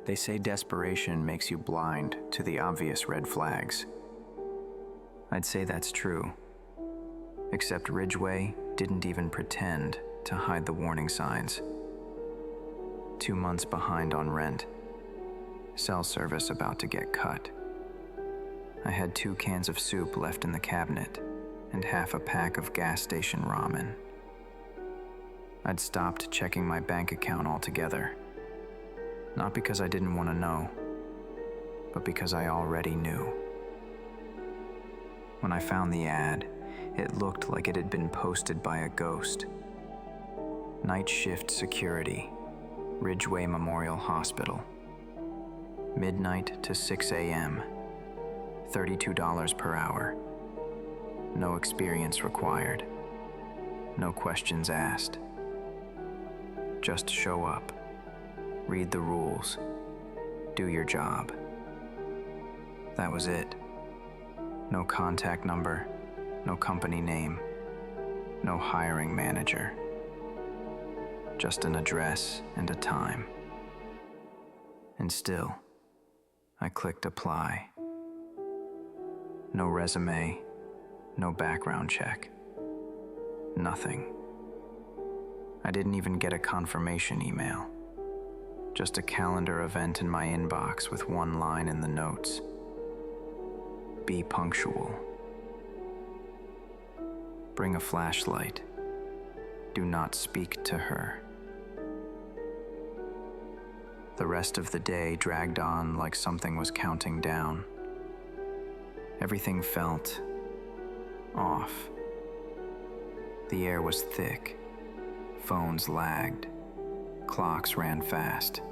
They say desperation makes you blind to the obvious red flags. I'd say that's true, except Ridgeway didn't even pretend to hide the warning signs. 2 months behind on rent, cell service about to get cut. I had 2 cans of soup left in the cabinet and half a pack of gas station ramen. I'd stopped checking my bank account altogether, not because I didn't want to know, but because I already knew. When I found the ad, it looked like it had been posted by a ghost. Night shift security, Ridgeway Memorial Hospital. Midnight to 6 a.m., $32 per hour. No experience required. No questions asked. Just show up, read the rules, do your job. That was it. No contact number, no company name, no hiring manager. Just an address and a time. And still, I clicked apply. No resume, no background check. Nothing. I didn't even get a confirmation email. Just a calendar event in my inbox with one line in the notes. Be punctual. Bring a flashlight. Do not speak to her. The rest of the day dragged on like something was counting down. Everything felt off. The air was thick. Phones lagged. Clocks ran fast.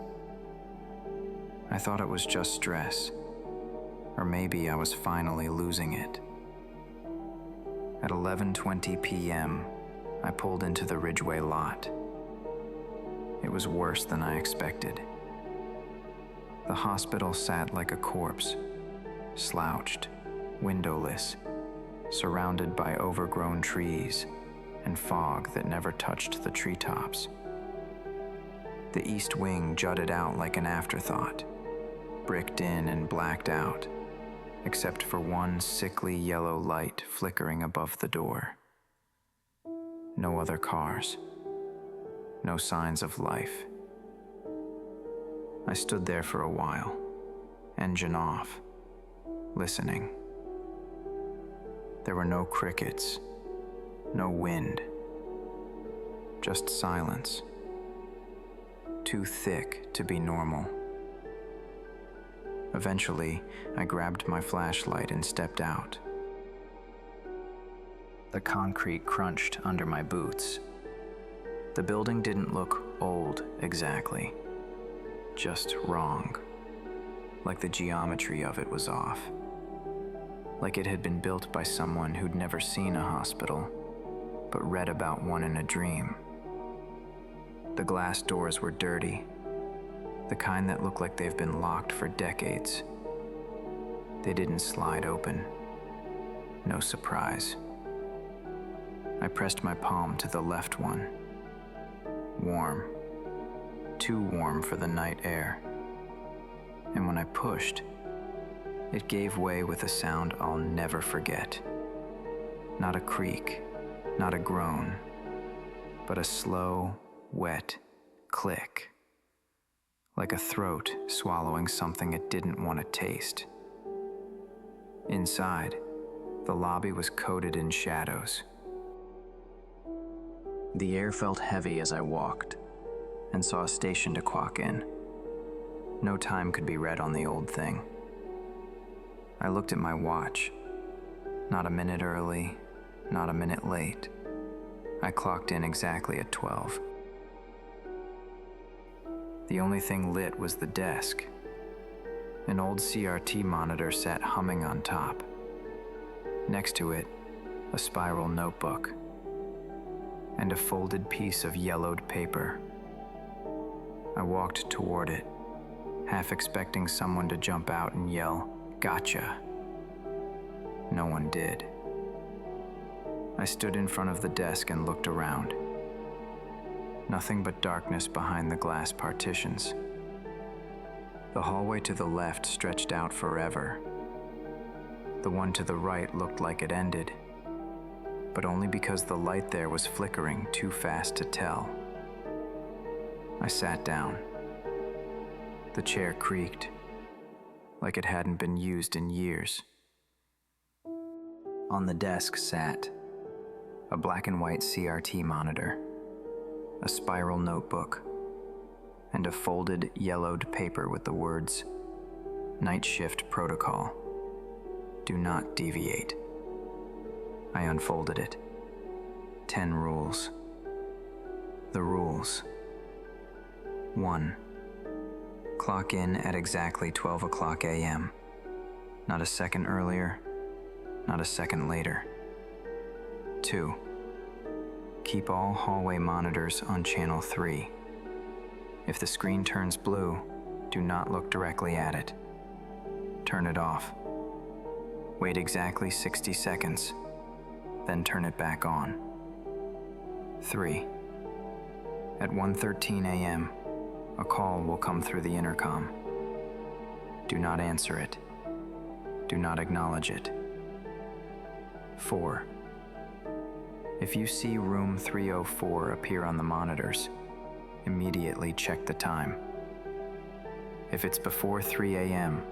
I thought it was just stress, or maybe I was finally losing it. At 11:20 p.m., I pulled into the Ridgeway lot. It was worse than I expected. The hospital sat like a corpse, slouched, windowless, surrounded by overgrown trees and fog that never touched the treetops. The east wing jutted out like an afterthought, bricked in and blacked out, except for one sickly yellow light flickering above the door. No other cars. No signs of life. I stood there for a while, engine off, listening. There were no crickets, no wind, just silence. Too thick to be normal. Eventually, I grabbed my flashlight and stepped out. The concrete crunched under my boots. The building didn't look old exactly, just wrong. Like the geometry of it was off. Like it had been built by someone who'd never seen a hospital, but read about one in a dream. The glass doors were dirty, the kind that look like they've been locked for decades. They didn't slide open. No surprise. I pressed my palm to the left one. Warm. Too warm for the night air. And when I pushed, it gave way with a sound I'll never forget. Not a creak, not a groan, but a slow, wet click. Like a throat swallowing something it didn't want to taste. Inside, the lobby was coated in shadows. The air felt heavy as I walked, and saw a station to clock in. No time could be read on the old thing. I looked at my watch. Not a minute early, not a minute late. I clocked in exactly at 12. The only thing lit was the desk. An old CRT monitor sat humming on top. Next to it, a spiral notebook and a folded piece of yellowed paper. I walked toward it, half expecting someone to jump out and yell, "Gotcha." No one did. I stood in front of the desk and looked around. Nothing but darkness behind the glass partitions. The hallway to the left stretched out forever. The one to the right looked like it ended, but only because the light there was flickering too fast to tell. I sat down. The chair creaked, like it hadn't been used in years. On the desk sat a black and white CRT monitor, a spiral notebook, and a folded, yellowed paper with the words, "Night Shift Protocol. Do not deviate." I unfolded it. 10 rules. The rules. 1. Clock in at exactly 12 o'clock a.m. Not a second earlier, not a second later. 2. Keep all hallway monitors on channel 3. If the screen turns blue, do not look directly at it. Turn it off. Wait exactly 60 seconds, then turn it back on. 3. At 1:13 a.m., a call will come through the intercom. Do not answer it. Do not acknowledge it. 4. If you see room 304 appear on the monitors, immediately check the time. If it's before 3 a.m.,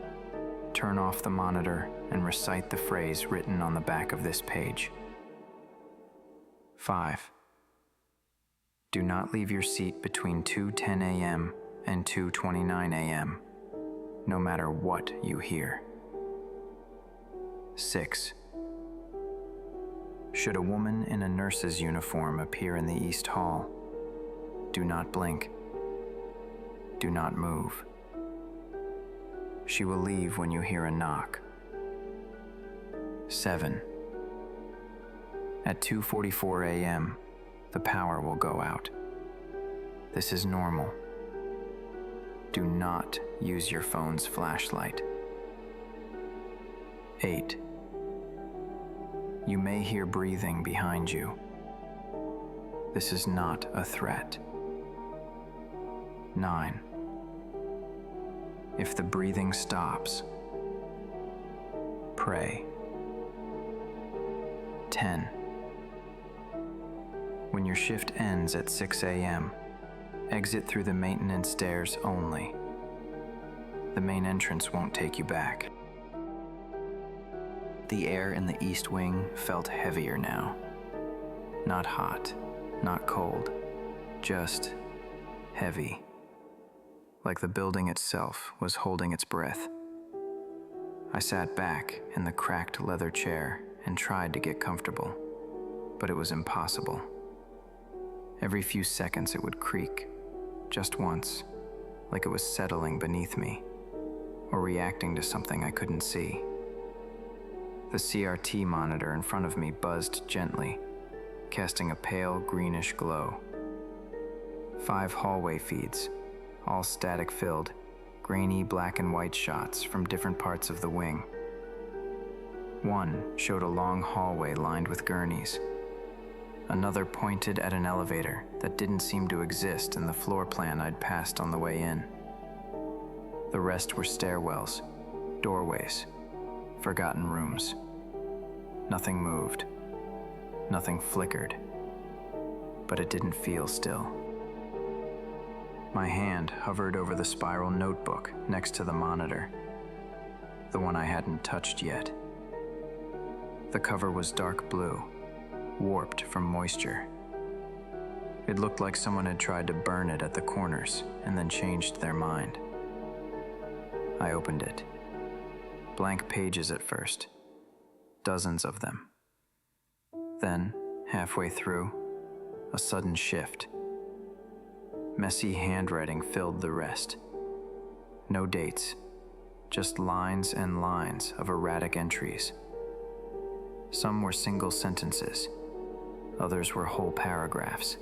turn off the monitor and recite the phrase written on the back of this page. 5. Do not leave your seat between 2:10 a.m. and 2:29 a.m., no matter what you hear. 6. Should a woman in a nurse's uniform appear in the East Hall, do not blink. Do not move. She will leave when you hear a knock. 7. At 2:44 a.m., the power will go out. This is normal. Do not use your phone's flashlight. 8. You may hear breathing behind you. This is not a threat. 9. If the breathing stops, pray. 10. When your shift ends at 6 a.m., exit through the maintenance stairs only. The main entrance won't take you back. The air in the east wing felt heavier now. Not hot, not cold, just heavy. Like the building itself was holding its breath. I sat back in the cracked leather chair and tried to get comfortable, but it was impossible. Every few seconds it would creak, just once, like it was settling beneath me, or reacting to something I couldn't see. The CRT monitor in front of me buzzed gently, casting a pale greenish glow. 5 hallway feeds, all static-filled, grainy black and white shots from different parts of the wing. One showed a long hallway lined with gurneys. Another pointed at an elevator that didn't seem to exist in the floor plan I'd passed on the way in. The rest were stairwells, doorways, forgotten rooms. Nothing moved. Nothing flickered. But it didn't feel still. My hand hovered over the spiral notebook next to the monitor, the one I hadn't touched yet. The cover was dark blue, warped from moisture. It looked like someone had tried to burn it at the corners and then changed their mind. I opened it. Blank pages at first, dozens of them. Then, halfway through, a sudden shift. Messy handwriting filled the rest. No dates, just lines and lines of erratic entries. Some were single sentences, others were whole paragraphs.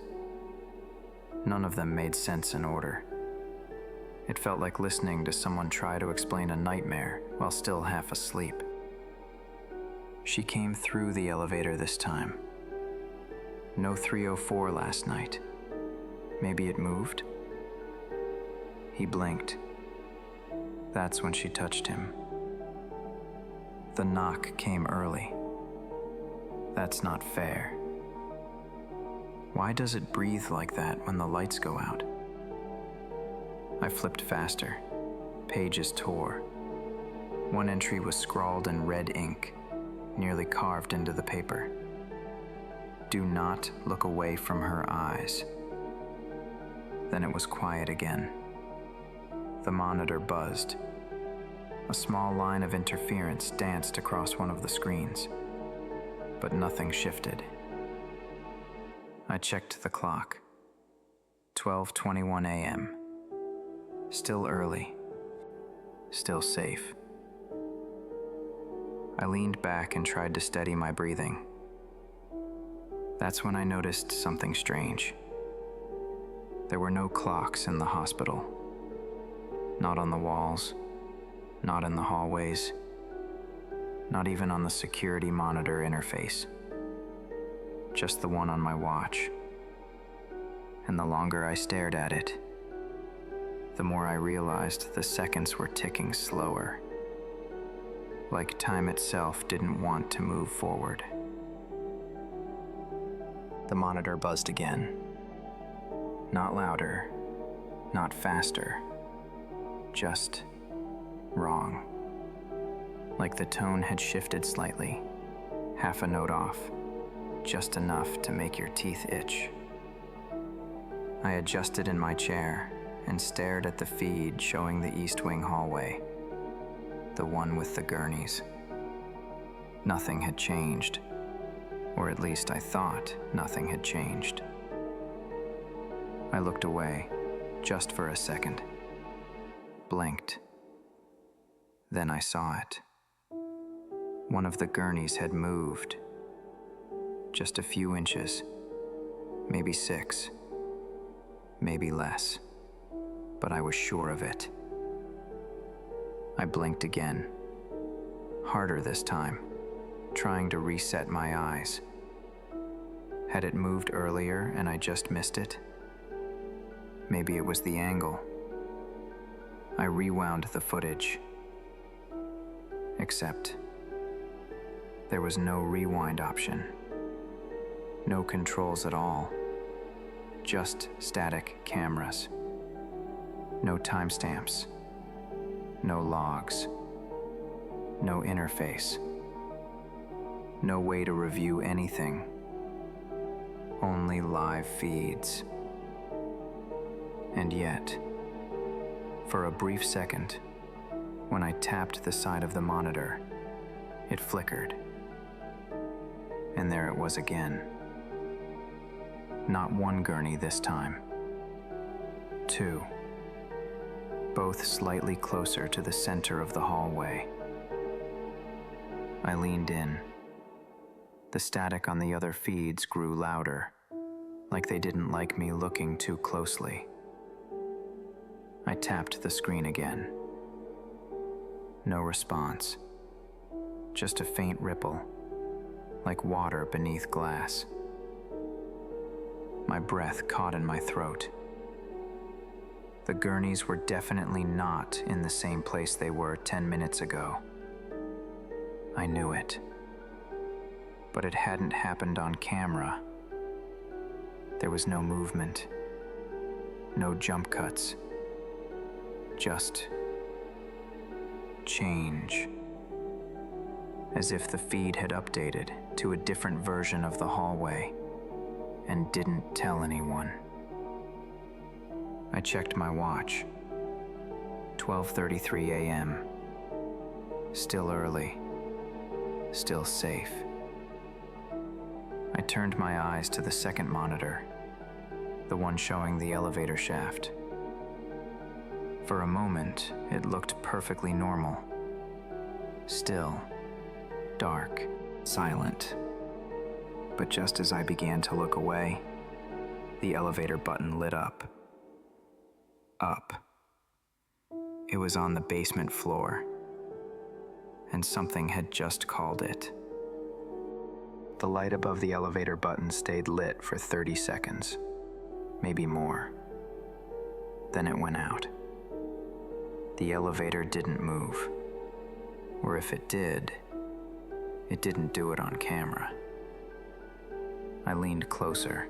None of them made sense in order. It felt like listening to someone try to explain a nightmare while still half asleep. She came through the elevator this time. No 304 last night. Maybe it moved? He blinked. That's when she touched him. The knock came early. That's not fair. Why does it breathe like that when the lights go out? I flipped faster. Pages tore. One entry was scrawled in red ink, nearly carved into the paper. Do not look away from her eyes. Then it was quiet again. The monitor buzzed. A small line of interference danced across one of the screens, but nothing shifted. I checked the clock. 12:21 a.m. Still early. Still safe. I leaned back and tried to steady my breathing. That's when I noticed something strange. There were no clocks in the hospital. Not on the walls, not in the hallways, not even on the security monitor interface. Just the one on my watch. And the longer I stared at it, the more I realized the seconds were ticking slower. Like time itself didn't want to move forward. The monitor buzzed again. Not louder, not faster, just wrong. Like the tone had shifted slightly, half a note off, just enough to make your teeth itch. I adjusted in my chair and stared at the feed showing the East Wing hallway, the one with the gurneys. Nothing had changed, or at least I thought nothing had changed. I looked away, just for a second, blinked. Then I saw it. One of the gurneys had moved. Just a few inches, maybe 6, maybe less, but I was sure of it. I blinked again, harder this time, trying to reset my eyes. Had it moved earlier and I just missed it? Maybe it was the angle. I rewound the footage. Except there was no rewind option. No controls at all. Just static cameras. No timestamps. No logs. No interface. No way to review anything. Only live feeds. And yet, for a brief second, when I tapped the side of the monitor, it flickered. And there it was again. Not one gurney this time. 2. Both slightly closer to the center of the hallway. I leaned in. The static on the other feeds grew louder, like they didn't like me looking too closely. I tapped the screen again. No response. Just a faint ripple, like water beneath glass. My breath caught in my throat. The gurneys were definitely not in the same place they were 10 minutes ago. I knew it. But it hadn't happened on camera. There was no movement, no jump cuts, just change. As if the feed had updated to a different version of the hallway and didn't tell anyone. I checked my watch. 12:33 a.m. Still early. Still safe. I turned my eyes to the second monitor, the one showing the elevator shaft. For a moment, it looked perfectly normal. Still, dark, silent. But just as I began to look away, the elevator button lit up. Up. It was on the basement floor, and something had just called it. The light above the elevator button stayed lit for 30 seconds, maybe more. Then it went out. The elevator didn't move. Or if it did, it didn't do it on camera. I leaned closer.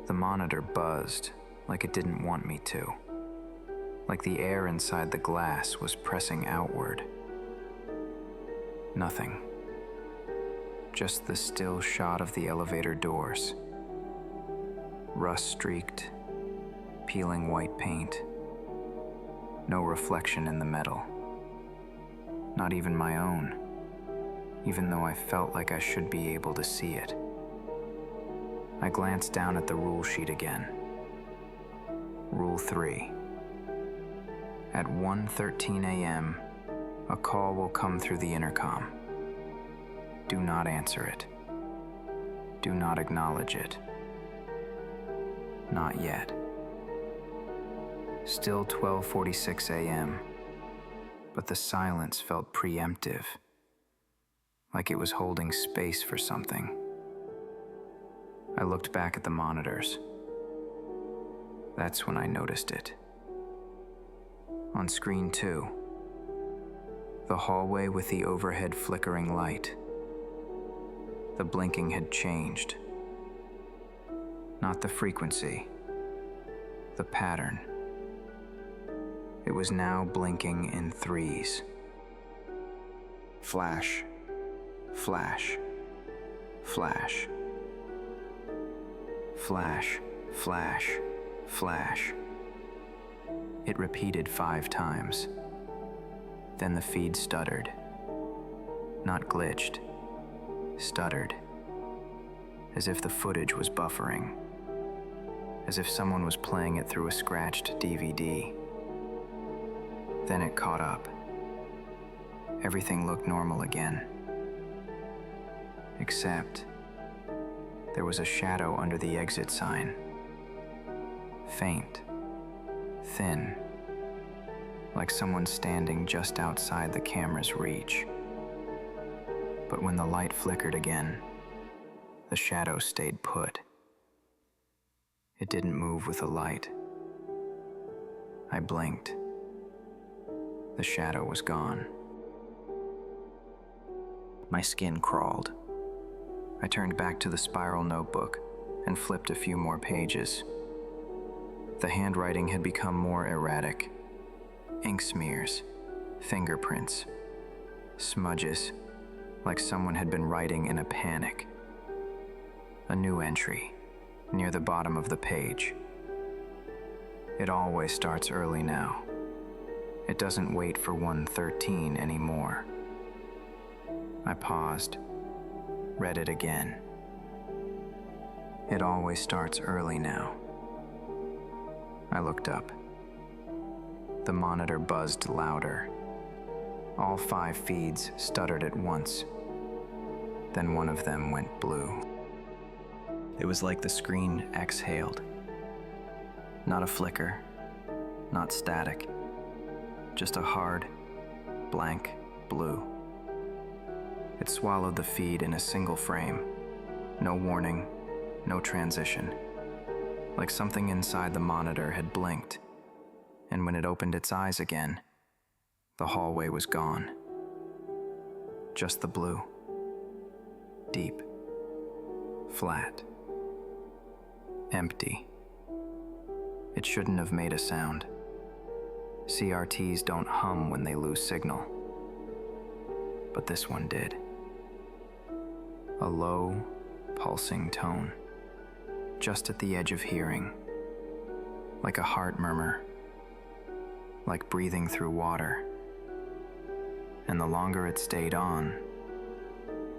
The monitor buzzed like it didn't want me to, like the air inside the glass was pressing outward. Nothing. Just the still shot of the elevator doors. Rust-streaked, peeling white paint. No reflection in the metal. Not even my own, even though I felt like I should be able to see it. I glanced down at the rule sheet again. Rule 3. At 1:13 a.m., a call will come through the intercom. Do not answer it. Do not acknowledge it. Not yet. Still 12:46 a.m., but the silence felt preemptive, like it was holding space for something. I looked back at the monitors. That's when I noticed it. On screen 2, the hallway with the overhead flickering light. The blinking had changed. Not the frequency, the pattern. It was now blinking in threes. Flash, flash, flash. Flash, flash, flash. It repeated 5 times. Then the feed stuttered. Not glitched, stuttered. As if the footage was buffering. As if someone was playing it through a scratched DVD. Then it caught up. Everything looked normal again. Except there was a shadow under the exit sign. Faint, thin, like someone standing just outside the camera's reach. But when the light flickered again, the shadow stayed put. It didn't move with the light. I blinked. The shadow was gone. My skin crawled. I turned back to the spiral notebook and flipped a few more pages. The handwriting had become more erratic. Ink smears, fingerprints, smudges, like someone had been writing in a panic. A new entry, near the bottom of the page. It always starts early now. It doesn't wait for 1:13 anymore. I paused, read it again. It always starts early now. I looked up. The monitor buzzed louder. All 5 feeds stuttered at once. Then one of them went blue. It was like the screen exhaled. Not a flicker, not static, just a hard, blank blue. It swallowed the feed in a single frame. No warning, no transition. Like something inside the monitor had blinked, and when it opened its eyes again, the hallway was gone. Just the blue. Deep. Flat. Empty. It shouldn't have made a sound. CRTs don't hum when they lose signal. But this one did. A low, pulsing tone, just at the edge of hearing, like a heart murmur, like breathing through water. And the longer it stayed on,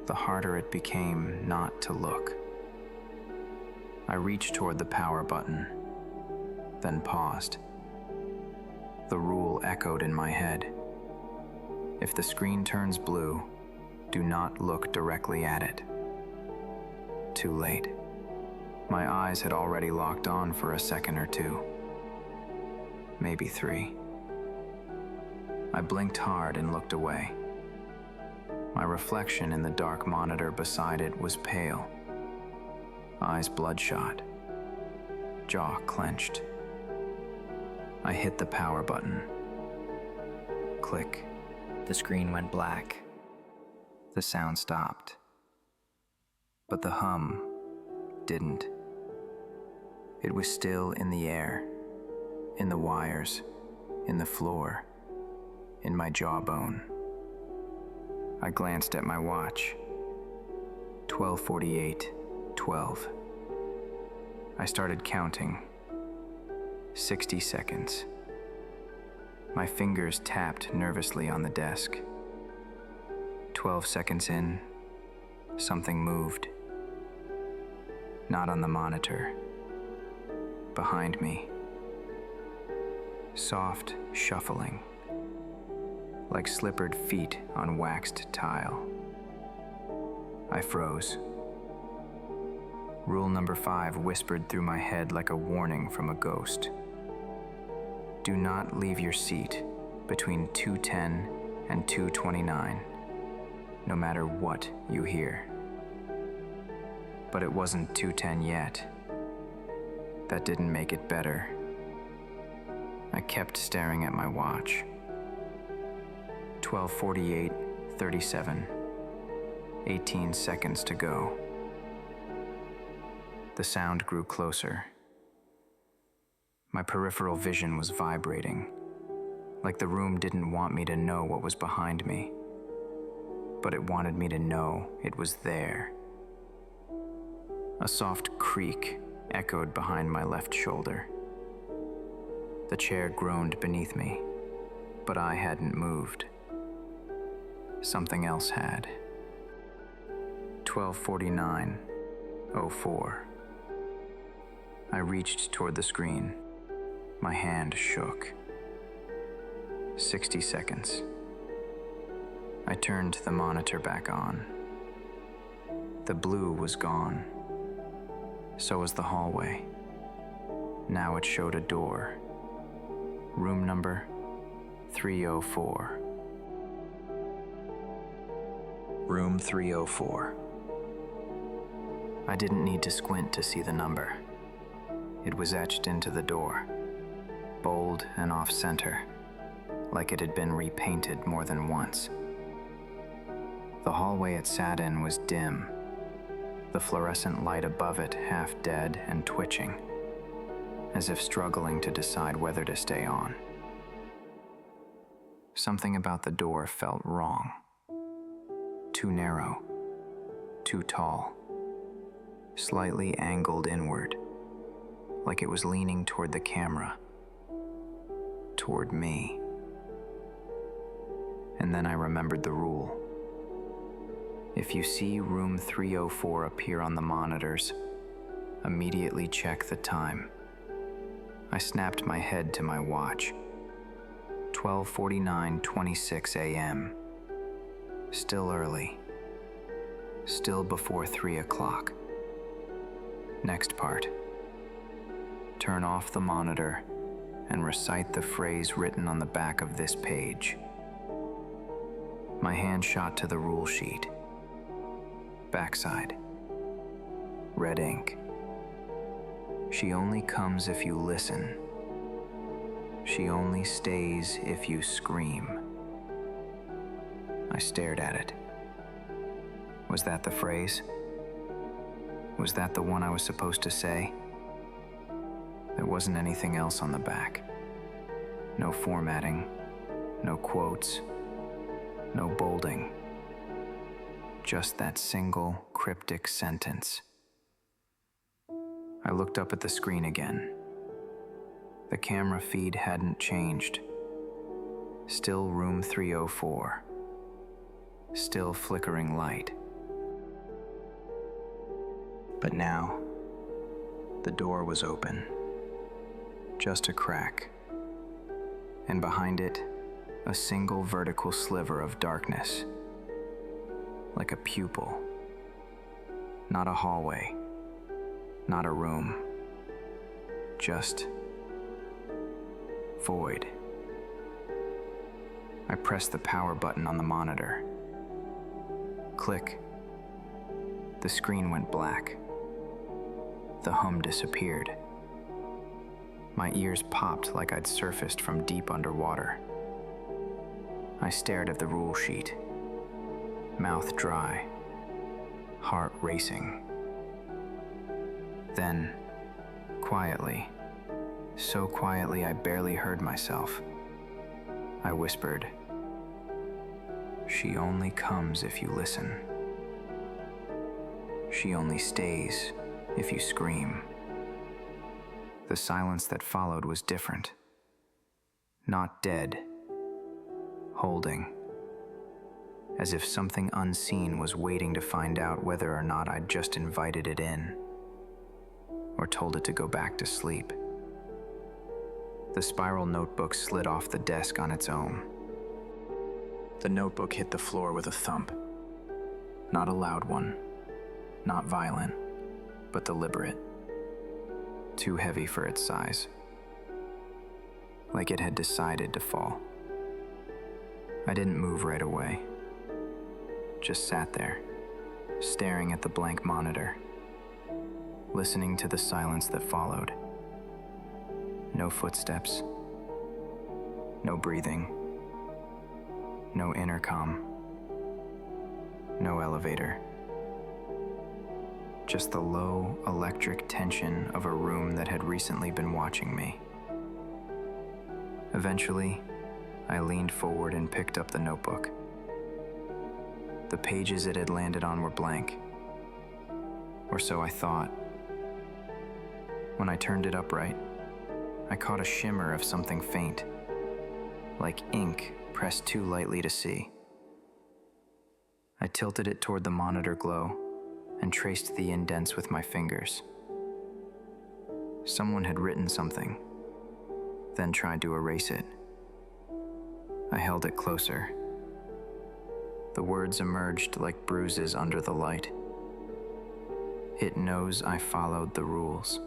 the harder it became not to look. I reached toward the power button, then paused. The rule echoed in my head. If the screen turns blue, do not look directly at it. Too late. My eyes had already locked on for a second or two. Maybe 3. I blinked hard and looked away. My reflection in the dark monitor beside it was pale. Eyes bloodshot. Jaw clenched. I hit the power button. click. The screen went black. The sound stopped. But the hum didn't. It was still in the air, in the wires, in the floor, in my jawbone. I glanced at my watch. 12:48, 12. I started counting. 60 seconds. My fingers tapped nervously on the desk. 12 seconds in, something moved. Not on the monitor. Behind me. Soft shuffling, like slippered feet on waxed tile. I froze. Rule number 5 whispered through my head like a warning from a ghost. Do not leave your seat between 2:10 and 2:29, no matter what you hear. But it wasn't 2:10 yet. That didn't make it better. I kept staring at my watch. 12:48, 37. 18 seconds to go. The sound grew closer. My peripheral vision was vibrating, like the room didn't want me to know what was behind me, but it wanted me to know it was there. A soft creak echoed behind my left shoulder. The chair groaned beneath me, but I hadn't moved. Something else had. 12:49:04. I reached toward the screen. My hand shook. 60 seconds. I turned the monitor back on. The blue was gone. So was the hallway. Now it showed a door. Room number 304. Room 304. I didn't need to squint to see the number. It was etched into the door, bold and off-center, like it had been repainted more than once. The hallway it sat in was dim, the fluorescent light above it half dead and twitching, as if struggling to decide whether to stay on. Something about the door felt wrong. Too narrow, too tall, slightly angled inward, like it was leaning toward the camera, toward me. And then I remembered the rule. If you see room 304 appear on the monitors, immediately check the time. I snapped my head to my watch. 12:49:26 a.m. Still early. Still before 3 o'clock. Next part. Turn off the monitor and recite the phrase written on the back of this page. My hand shot to the rule sheet. Backside. Red ink. She only comes if you listen. She only stays if you scream. I stared at it. Was that the phrase? Was that the one I was supposed to say? There wasn't anything else on the back. No formatting, no quotes, no bolding. Just that single cryptic sentence. I looked up at the screen again. The camera feed hadn't changed. Still room 304. Still flickering light. But now, the door was open. Just a crack. And behind it, a single vertical sliver of darkness. Like a pupil. Not a hallway. Not a room. Just void. I pressed the power button on the monitor. Click. The screen went black. The hum disappeared. My ears popped like I'd surfaced from deep underwater. I stared at the rule sheet, mouth dry, heart racing. Then, quietly, so quietly I barely heard myself, I whispered, "She only comes if you listen. She only stays if you scream." The silence that followed was different. Not dead, holding, as if something unseen was waiting to find out whether or not I'd just invited it in, or told it to go back to sleep. The spiral notebook slid off the desk on its own. The notebook hit the floor with a thump. Not a loud one, not violent, but deliberate. Too heavy for its size. Like it had decided to fall. I didn't move right away. Just sat there, staring at the blank monitor, listening to the silence that followed. No footsteps, no breathing, no intercom, no elevator. Just the low electric tension of a room that had recently been watching me. Eventually, I leaned forward and picked up the notebook. The pages it had landed on were blank, or so I thought. When I turned it upright, I caught a shimmer of something faint, like ink pressed too lightly to see. I tilted it toward the monitor glow and traced the indents with my fingers. Someone had written something, then tried to erase it. I held it closer. The words emerged like bruises under the light. It knows I followed the rules.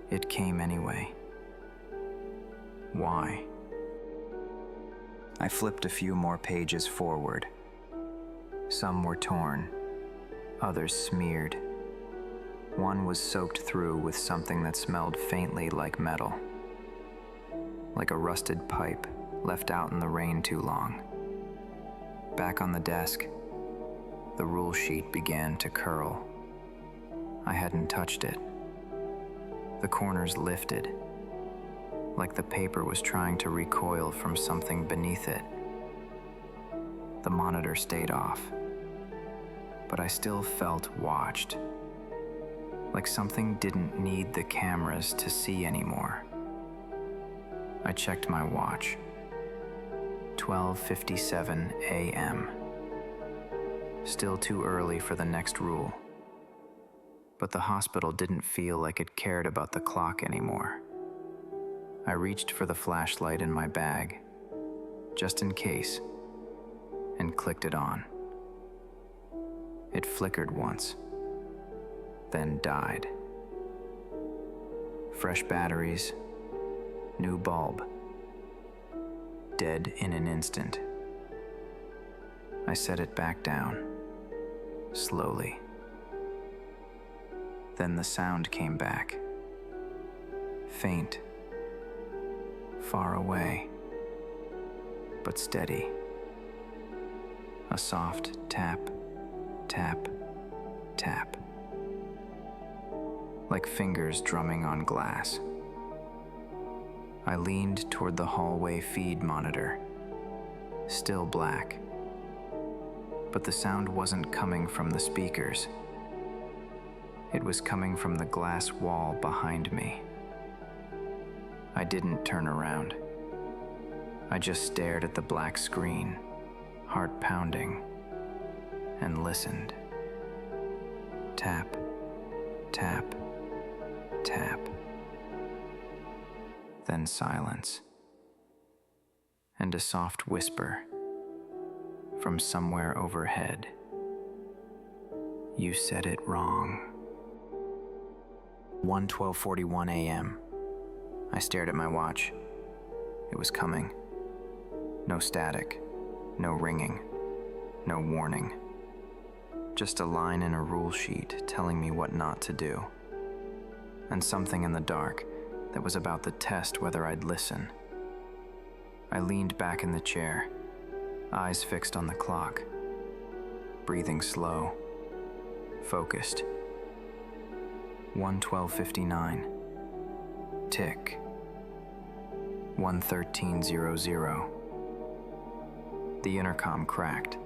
It came anyway. Why? I flipped a few more pages forward. Some were torn, others smeared. One was soaked through with something that smelled faintly like metal, like a rusted pipe left out in the rain too long. Back on the desk, the rule sheet began to curl. I hadn't touched it. The corners lifted, like the paper was trying to recoil from something beneath it. The monitor stayed off, but I still felt watched, like something didn't need the cameras to see anymore. I checked my watch. 12:57 a.m. Still too early for the next rule. But the hospital didn't feel like it cared about the clock anymore. I reached for the flashlight in my bag, just in case, and clicked it on. It flickered once, then died. Fresh batteries, new bulb, dead in an instant. I set it back down, slowly. Then the sound came back. Faint, far away, but steady. A soft tap, tap, tap. Like fingers drumming on glass. I leaned toward the hallway feed monitor, still black. But the sound wasn't coming from the speakers. It was coming from the glass wall behind me. I didn't turn around. I just stared at the black screen, heart pounding, and listened. Tap, tap, tap. Then silence, and a soft whisper from somewhere overhead. You said it wrong. 1:12:41 a.m. I stared at my watch. It was coming. No static, no ringing, no warning. Just a line in a rule sheet telling me what not to do. And something in the dark that was about to test whether I'd listen. I leaned back in the chair, eyes fixed on the clock, breathing slow, focused. 1:12:59. Tick. 1:13:00. The intercom cracked.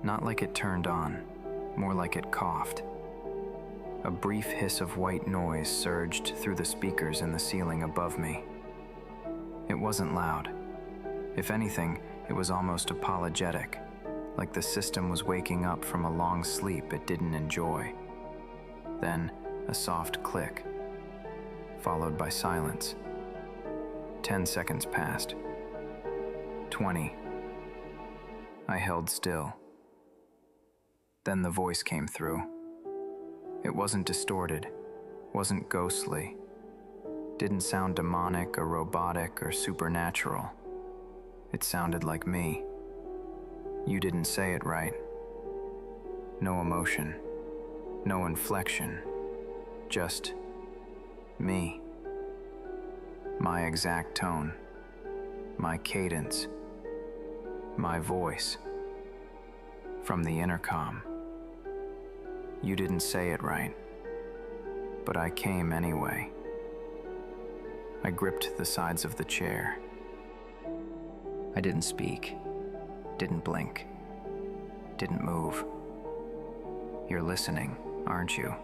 Not like it turned on, more like it coughed. A brief hiss of white noise surged through the speakers in the ceiling above me. It wasn't loud. If anything, it was almost apologetic, like the system was waking up from a long sleep it didn't enjoy. Then, a soft click, followed by silence. 10 seconds passed. 20. I held still. Then the voice came through. It wasn't distorted, wasn't ghostly, didn't sound demonic or robotic or supernatural. It sounded like me. You didn't say it right. No emotion, no inflection, just me. My exact tone, my cadence, my voice. From the intercom. You didn't say it right, but I came anyway. I gripped the sides of the chair. I didn't speak, didn't blink, didn't move. You're listening, aren't you?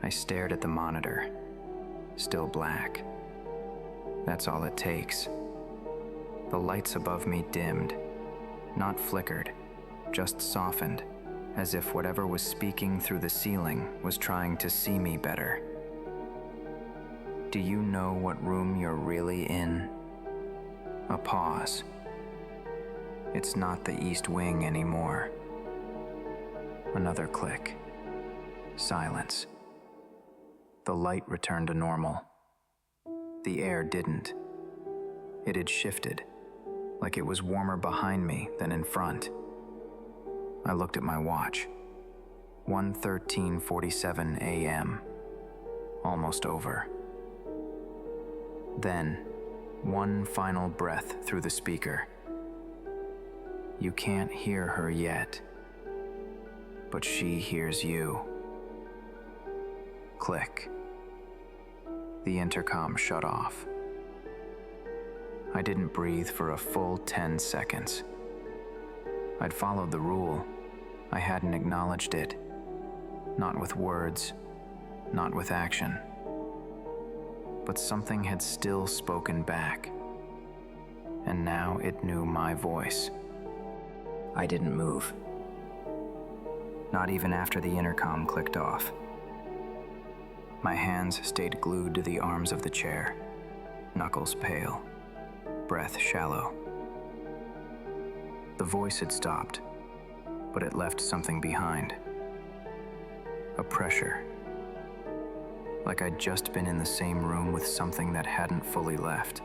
I stared at the monitor, still black. That's all it takes. The lights above me dimmed, not flickered, just softened, as if whatever was speaking through the ceiling was trying to see me better. Do you know what room you're really in? A pause. It's not the East Wing anymore. Another click. Silence. The light returned to normal. The air didn't. It had shifted, like it was warmer behind me than in front. I looked at my watch. 1:13:47 a.m. Almost over. Then, one final breath through the speaker. You can't hear her yet, but she hears you. Click. The intercom shut off. I didn't breathe for a full 10 seconds. I'd followed the rule. I hadn't acknowledged it. Not with words, not with action. But something had still spoken back. And now it knew my voice. I didn't move. Not even after the intercom clicked off. My hands stayed glued to the arms of the chair, knuckles pale, breath shallow. The voice had stopped, but it left something behind. A pressure. Like I'd just been in the same room with something that hadn't fully left.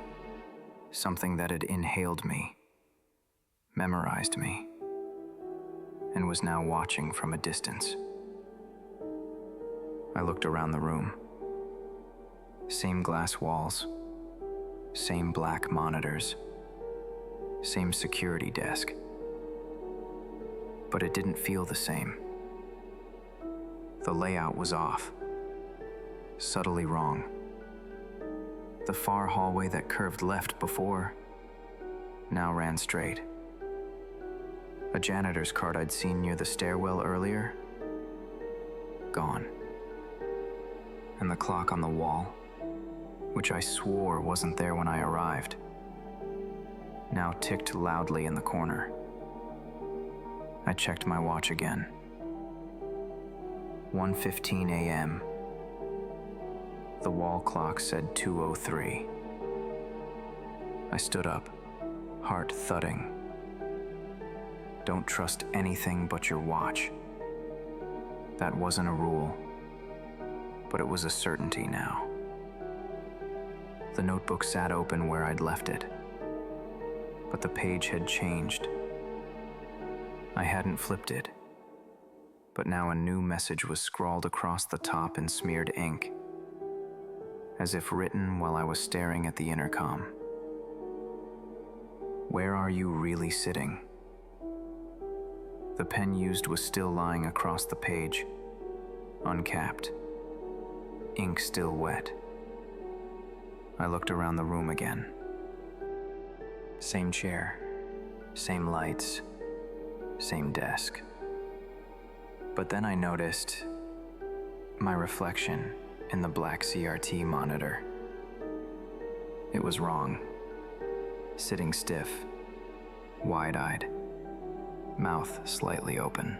Something that had inhaled me, memorized me, and was now watching from a distance. I looked around the room. Same glass walls, same black monitors, same security desk. But it didn't feel the same. The layout was off, subtly wrong. The far hallway that curved left before now ran straight. A janitor's cart I'd seen near the stairwell earlier, gone. And the clock on the wall, which I swore wasn't there when I arrived, now ticked loudly in the corner. I checked my watch again. 1:15 a.m. The wall clock said 2:03. I stood up, heart thudding. Don't trust anything but your watch. That wasn't a rule, but it was a certainty now. The notebook sat open where I'd left it, but the page had changed. I hadn't flipped it, but now a new message was scrawled across the top in smeared ink, as if written while I was staring at the intercom. Where are you really sitting? The pen used was still lying across the page, uncapped, ink still wet. I looked around the room again. Same chair, same lights, same desk. But then I noticed my reflection in the black CRT monitor. It was wrong. Sitting stiff, wide-eyed, mouth slightly open.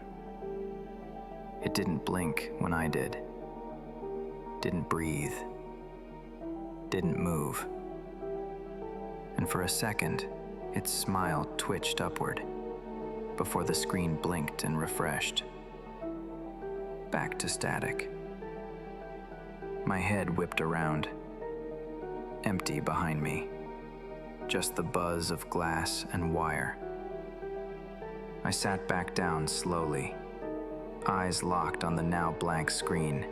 It didn't blink when I did. Didn't breathe. Didn't move. And for a second, its smile twitched upward before the screen blinked and refreshed. Back to static. My head whipped around, empty behind me. Just the buzz of glass and wire. I sat back down slowly, eyes locked on the now blank screen,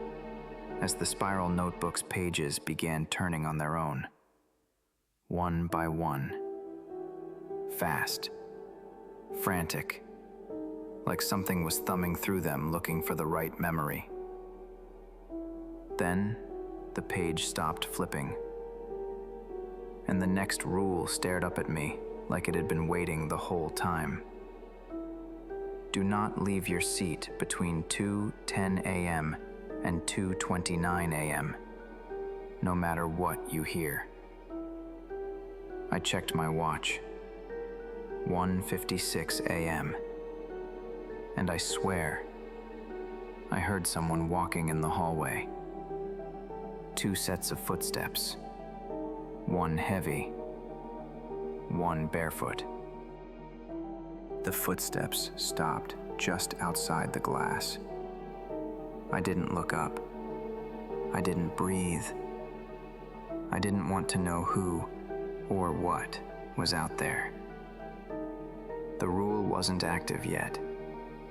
as the spiral notebook's pages began turning on their own, one by one. Fast, frantic, like something was thumbing through them looking for the right memory. Then, the page stopped flipping, and the next rule stared up at me like it had been waiting the whole time. Do not leave your seat between 2:10 a.m. and 2:29 a.m., no matter what you hear. I checked my watch. 1:56 a.m. And I swear, I heard someone walking in the hallway. 2 sets of footsteps. One heavy, one barefoot. The footsteps stopped just outside the glass. I didn't look up. I didn't breathe. I didn't want to know who or what was out there. The rule wasn't active yet,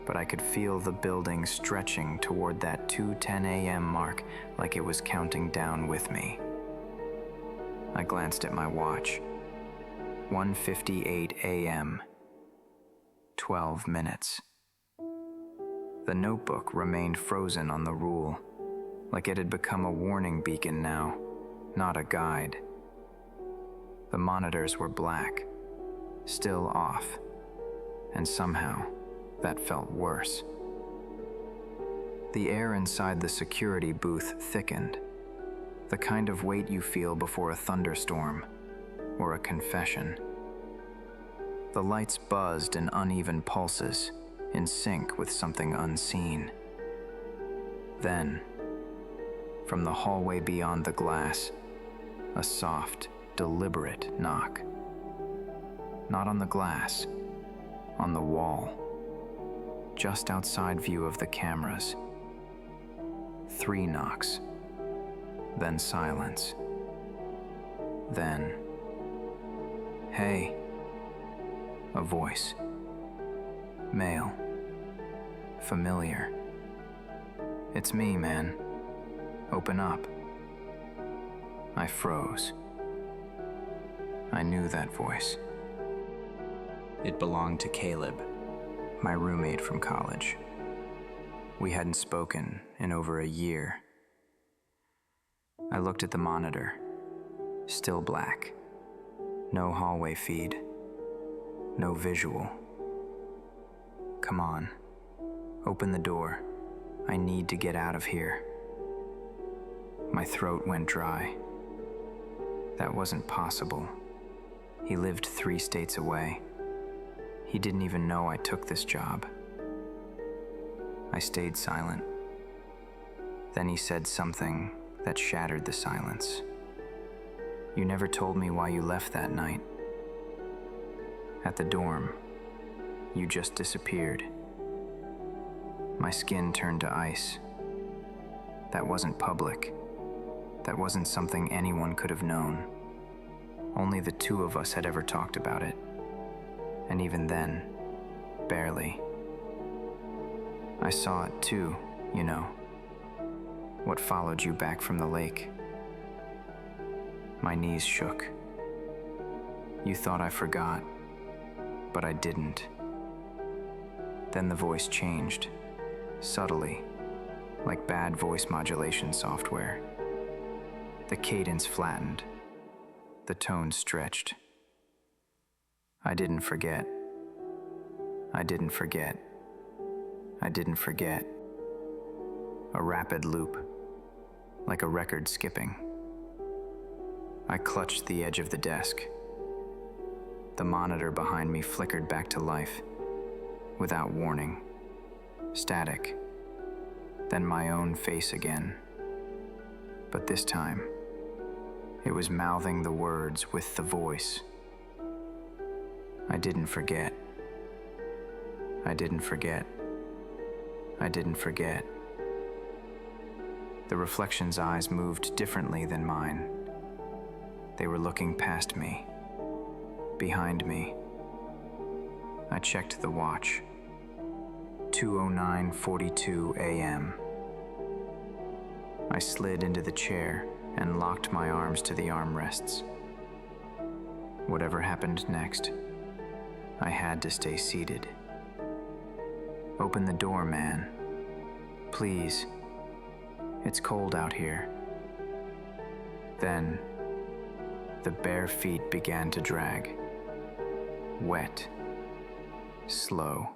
but I could feel the building stretching toward that 2:10 a.m. mark like it was counting down with me. I glanced at my watch. 1:58 a.m. 12 minutes. The notebook remained frozen on the rule, like it had become a warning beacon now, not a guide. The monitors were black, still off, and somehow that felt worse. The air inside the security booth thickened, the kind of weight you feel before a thunderstorm or a confession. The lights buzzed in uneven pulses, in sync with something unseen. Then, from the hallway beyond the glass, a soft, deliberate knock. Not on the glass, on the wall, just outside view of the cameras. 3 knocks. Then silence. Then, "Hey," a voice. Male. Familiar. "It's me, man. Open up." I froze. I knew that voice. It belonged to Caleb, my roommate from college. We hadn't spoken in over a year. I looked at the monitor. Still black. No hallway feed. No visual. "Come on. Open the door. I need to get out of here." My throat went dry. That wasn't possible. He lived 3 states away. He didn't even know I took this job. I stayed silent. Then he said something that shattered the silence. "You never told me why you left that night. At the dorm, you just disappeared." My skin turned to ice. That wasn't public. That wasn't something anyone could have known. Only the 2 of us had ever talked about it. And even then, barely. I saw it too, you know. What followed you back from the lake. My knees shook. You thought I forgot, but I didn't. Then the voice changed, subtly, like bad voice modulation software. The cadence flattened, the tone stretched. I didn't forget. I didn't forget. I didn't forget. A rapid loop, like a record skipping. I clutched the edge of the desk. The monitor behind me flickered back to life, without warning. Static. Then my own face again. But this time, it was mouthing the words with the voice. I didn't forget. I didn't forget. I didn't forget. The reflection's eyes moved differently than mine. They were looking past me, behind me. I checked the watch. 2:09:42 a.m. I slid into the chair and locked my arms to the armrests. Whatever happened next, I had to stay seated. Open the door, man. Please. It's cold out here. Then, the bare feet began to drag. Wet. Slow.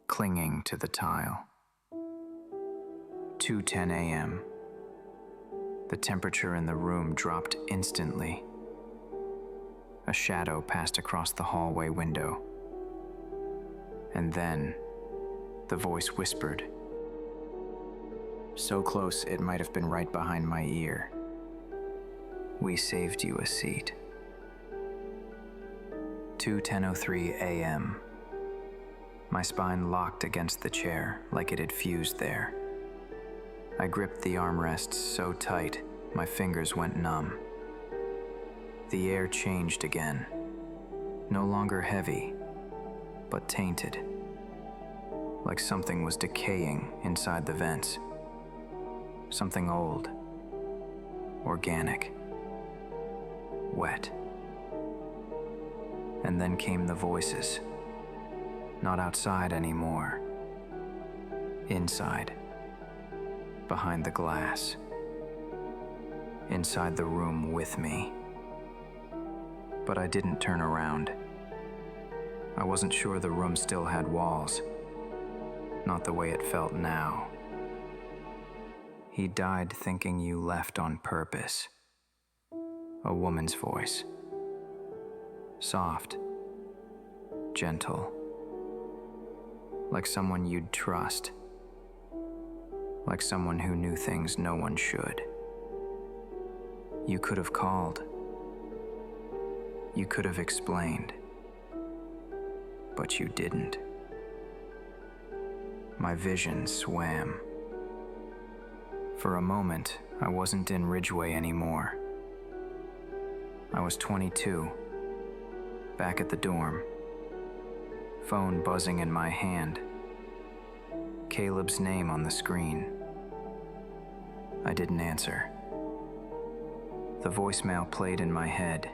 Clinging to the tile. 2:10 a.m. The temperature in the room dropped instantly. A shadow passed across the hallway window. And then, the voice whispered. So close it might have been right behind my ear. We saved you a seat. 2:10:03 a.m. My spine locked against the chair like it had fused there. I gripped the armrests so tight, my fingers went numb. The air changed again. No longer heavy, but tainted. Like something was decaying inside the vents. Something old. Organic. Wet. And then came the voices. Not outside anymore. Inside. Behind the glass. Inside the room with me. But I didn't turn around. I wasn't sure the room still had walls. Not the way it felt now. He died thinking you left on purpose. A woman's voice. Soft. Gentle. Like someone you'd trust. Like someone who knew things no one should. You could have called. You could have explained. But you didn't. My vision swam. For a moment, I wasn't in Ridgeway anymore. I was 22, back at the dorm. Phone buzzing in my hand. Caleb's name on the screen. I didn't answer. The voicemail played in my head,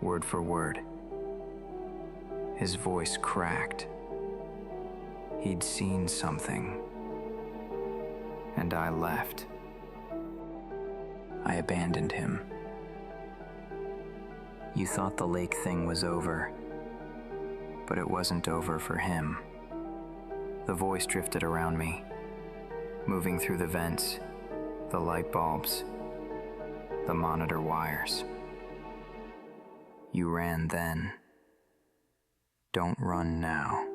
word for word. His voice cracked. He'd seen something. And I left. I abandoned him. You thought the lake thing was over, but it wasn't over for him. The voice drifted around me, moving through the vents, the light bulbs, the monitor wires. You ran then. Don't run now.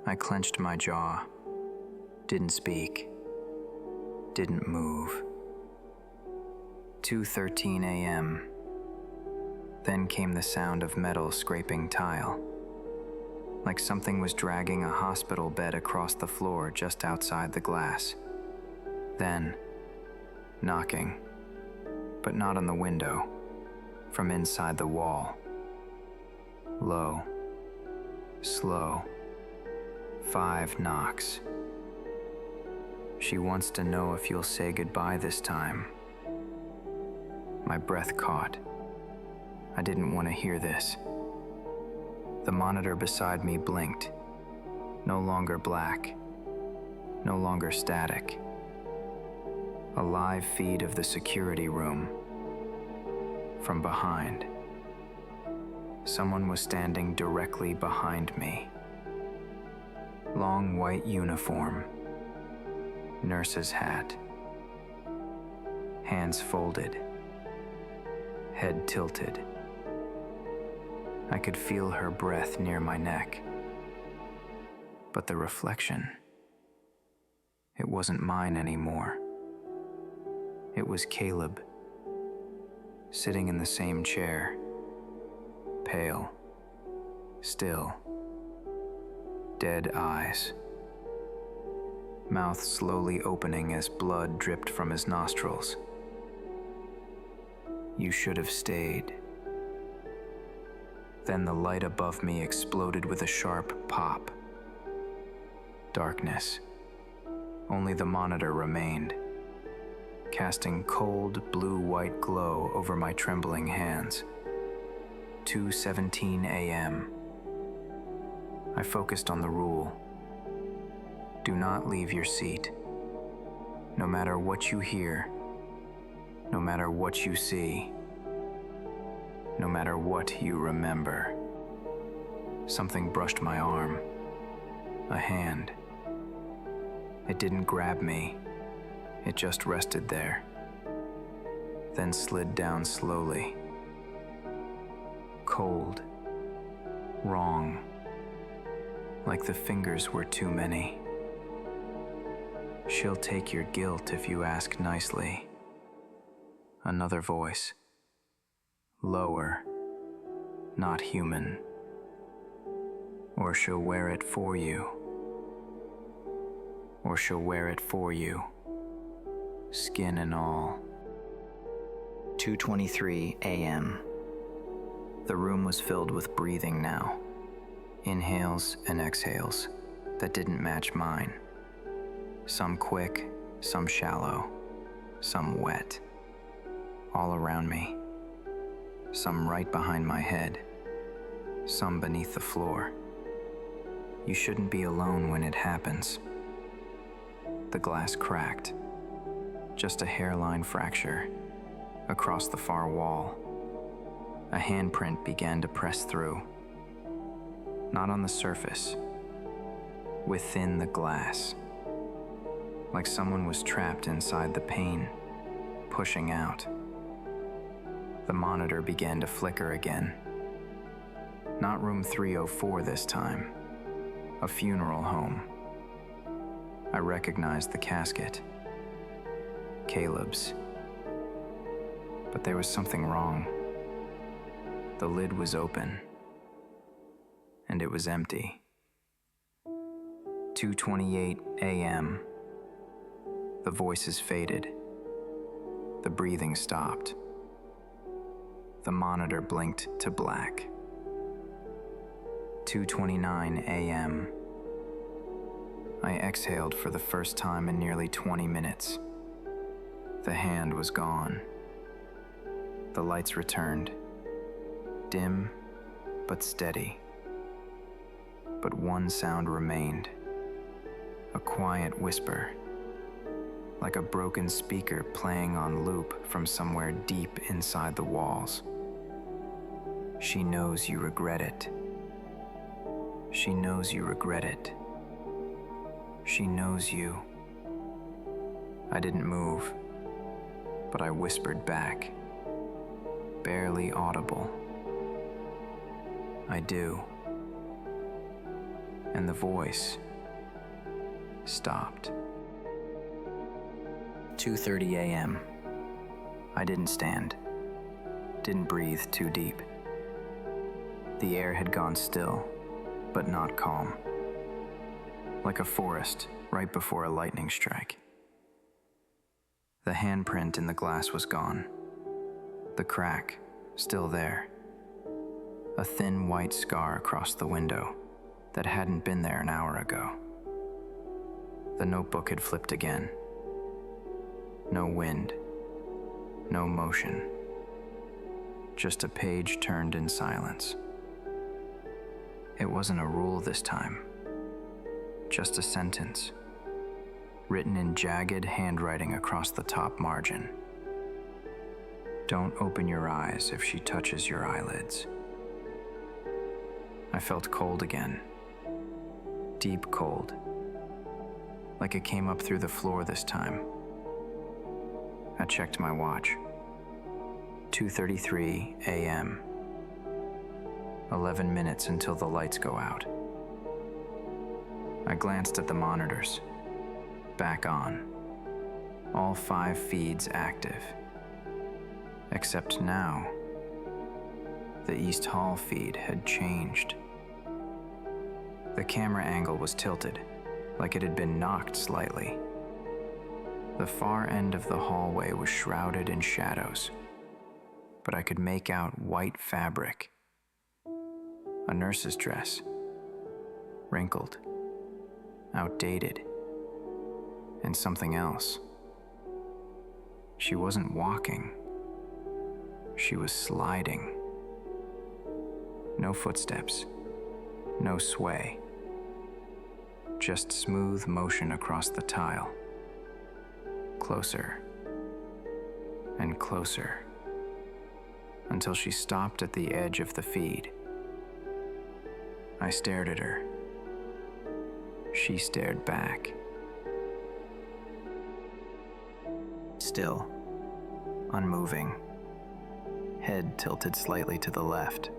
I clenched my jaw, didn't speak, didn't move. 2:13 a.m. Then came the sound of metal scraping tile, like something was dragging a hospital bed across the floor just outside the glass. Then, knocking, but not on the window, from inside the wall. Low, slow, 5 knocks. She wants to know if you'll say goodbye this time. My breath caught. I didn't want to hear this. The monitor beside me blinked, no longer black, no longer static. A live feed of the security room. From behind. Someone was standing directly behind me. Long white uniform, nurse's hat, hands folded, head tilted. I could feel her breath near my neck. But the reflection, it wasn't mine anymore. It was Caleb, sitting in the same chair, pale, still, dead eyes, mouth slowly opening as blood dripped from his nostrils. You should have stayed. Then the light above me exploded with a sharp pop. Darkness. Only the monitor remained, casting cold blue-white glow over my trembling hands. 2:17 a.m. I focused on the rule. Do not leave your seat. No matter what you hear, no matter what you see, no matter what you remember. Something brushed my arm. A hand. It didn't grab me. It just rested there, then slid down slowly. Cold. Wrong. Like the fingers were too many. She'll take your guilt if you ask nicely. Another voice. Lower. Not human. Or she'll wear it for you. Or she'll wear it for you. Skin and all. 2:23 a.m. The room was filled with breathing now. Inhales and exhales that didn't match mine. Some quick, some shallow, some wet. All around me. Some right behind my head. Some beneath the floor. You shouldn't be alone when it happens. The glass cracked. Just a hairline fracture. Across the far wall. A handprint began to press through. Not on the surface. Within the glass. Like someone was trapped inside the pane, pushing out. The monitor began to flicker again. Not room 304 this time. A funeral home. I recognized the casket. Caleb's. But there was something wrong. The lid was open. And it was empty. 2:28 a.m. The voices faded. The breathing stopped. The monitor blinked to black. 2:29 a.m. I exhaled for the first time in nearly 20 minutes. The hand was gone. The lights returned. Dim, but steady. But one sound remained. A quiet whisper. Like a broken speaker playing on loop from somewhere deep inside the walls. She knows you regret it. She knows you regret it. She knows you. I didn't move, but I whispered back, barely audible. I do. And the voice stopped. 2:30 a.m. I didn't stand. Didn't breathe too deep. The air had gone still, but not calm. Like a forest right before a lightning strike. The handprint in the glass was gone. The crack, still there. A thin white scar across the window that hadn't been there an hour ago. The notebook had flipped again. No wind, no motion. Just a page turned in silence. It wasn't a rule this time, just a sentence, written in jagged handwriting across the top margin. Don't open your eyes if she touches your eyelids. I felt cold again, deep cold, like it came up through the floor this time. I checked my watch. 2:33 a.m. 11 minutes until the lights go out. I glanced at the monitors. Back on. All 5 feeds active. Except now, the East Hall feed had changed. The camera angle was tilted, like it had been knocked slightly. The far end of the hallway was shrouded in shadows, but I could make out white fabric. A nurse's dress, wrinkled, outdated, and something else. She wasn't walking. She was sliding. No footsteps, no sway, just smooth motion across the tile. Closer and closer, until she stopped at the edge of the feed. I stared at her. She stared back. Still, unmoving, head tilted slightly to the left,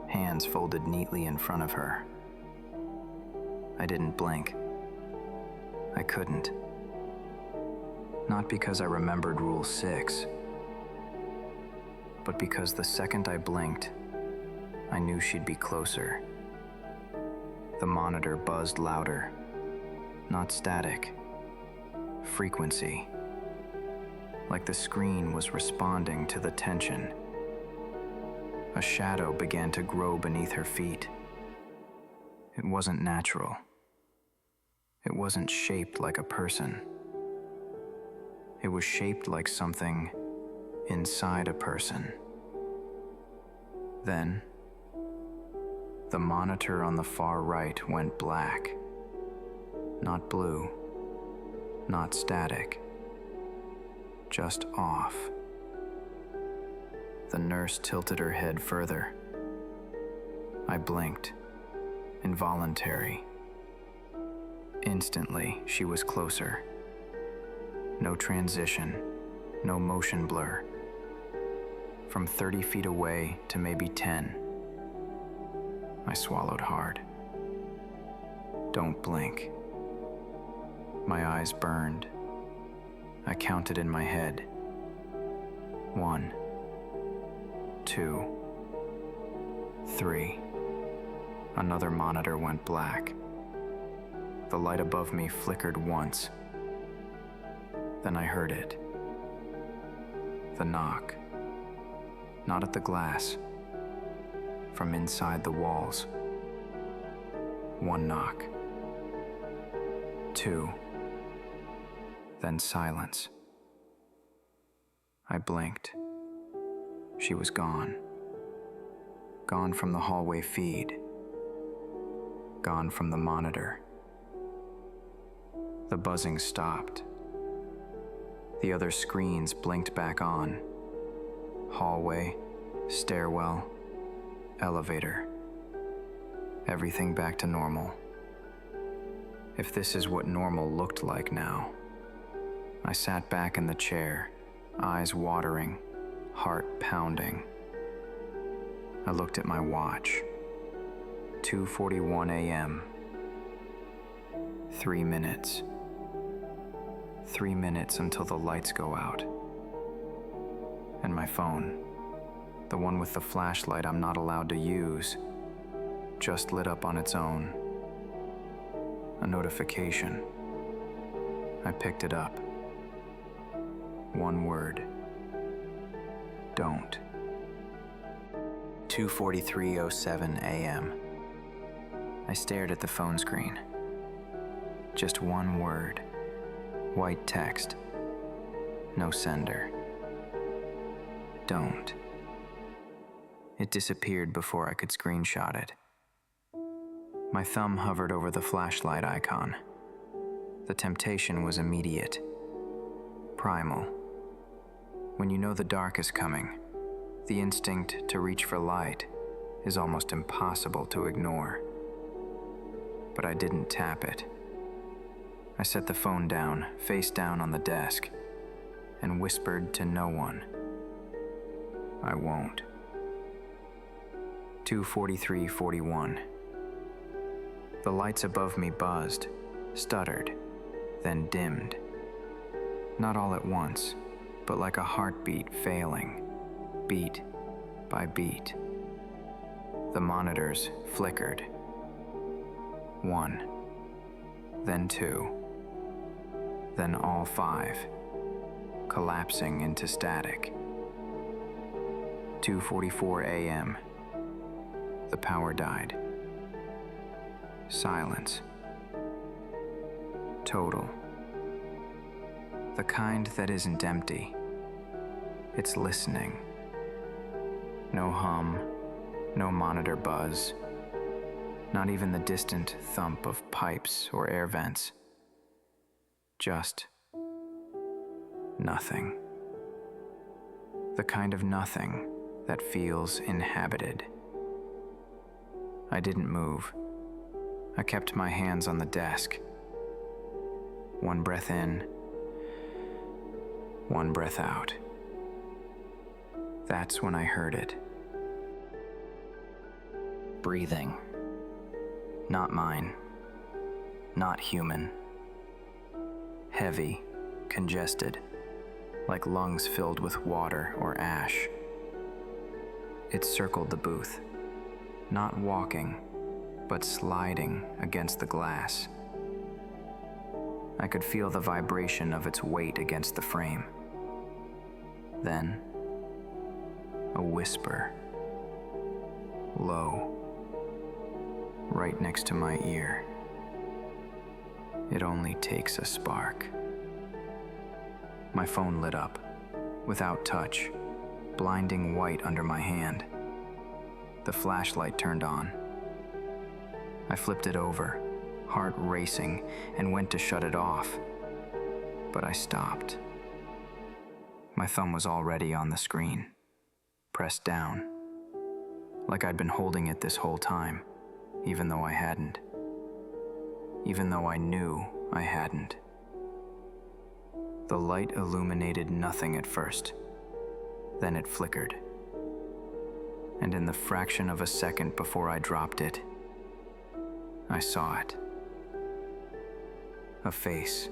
hands folded neatly in front of her. I didn't blink. I couldn't. Not because I remembered Rule 6, but because the second I blinked, I knew she'd be closer. The monitor buzzed louder, not static, frequency, like the screen was responding to the tension. A shadow began to grow beneath her feet. It wasn't natural. It wasn't shaped like a person. It was shaped like something inside a person. Then, the monitor on the far right went black. Not blue, not static, just off. The nurse tilted her head further. I blinked, involuntary. Instantly, she was closer. No transition, no motion blur. From 30 feet away to maybe 10. I swallowed hard. Don't blink. My eyes burned. I counted in my head. 1, 2, 3. Another monitor went black. The light above me flickered once. Then I heard it. The knock. Not at the glass. From inside the walls. 1 knock. 2. Then silence. I blinked. She was gone. Gone from the hallway feed. Gone from the monitor. The buzzing stopped. The other screens blinked back on. Hallway, stairwell, elevator. Everything back to normal. If this is what normal looked like now. I sat back in the chair, eyes watering, heart pounding. I looked at my watch. 2:41 a.m. 3 minutes. 3 minutes until the lights go out. And my phone, the one with the flashlight I'm not allowed to use, just lit up on its own. A notification. I picked it up. 1 word. Don't. 2:43:07 a.m. I stared at the phone screen. Just 1 word. White text. No sender. Don't. It disappeared before I could screenshot it. My thumb hovered over the flashlight icon. The temptation was immediate, primal. When you know the dark is coming, the instinct to reach for light is almost impossible to ignore. But I didn't tap it. I set the phone down, face down on the desk, and whispered to no one, I won't. 2:43:41. The lights above me buzzed, stuttered, then dimmed. Not all at once, but like a heartbeat failing, beat by beat. The monitors flickered. 1, then 2, then all 5, collapsing into static. 2:44 a.m. The power died. Silence. Total. The kind that isn't empty. It's listening. No hum, no monitor buzz, not even the distant thump of pipes or air vents. Just nothing. The kind of nothing that feels inhabited. I didn't move. I kept my hands on the desk. One breath in, one breath out. That's when I heard it. Breathing. Not mine. Not human. Heavy, congested, like lungs filled with water or ash. It circled the booth, not walking, but sliding against the glass. I could feel the vibration of its weight against the frame. Then, a whisper, low, right next to my ear. It only takes a spark. My phone lit up, without touch, blinding white under my hand. The flashlight turned on. I flipped it over, heart racing, and went to shut it off. But I stopped. My thumb was already on the screen, pressed down, like I'd been holding it this whole time, even though I hadn't. Even though I knew I hadn't. The light illuminated nothing at first. Then it flickered. And in the fraction of a second before I dropped it, I saw it. A face,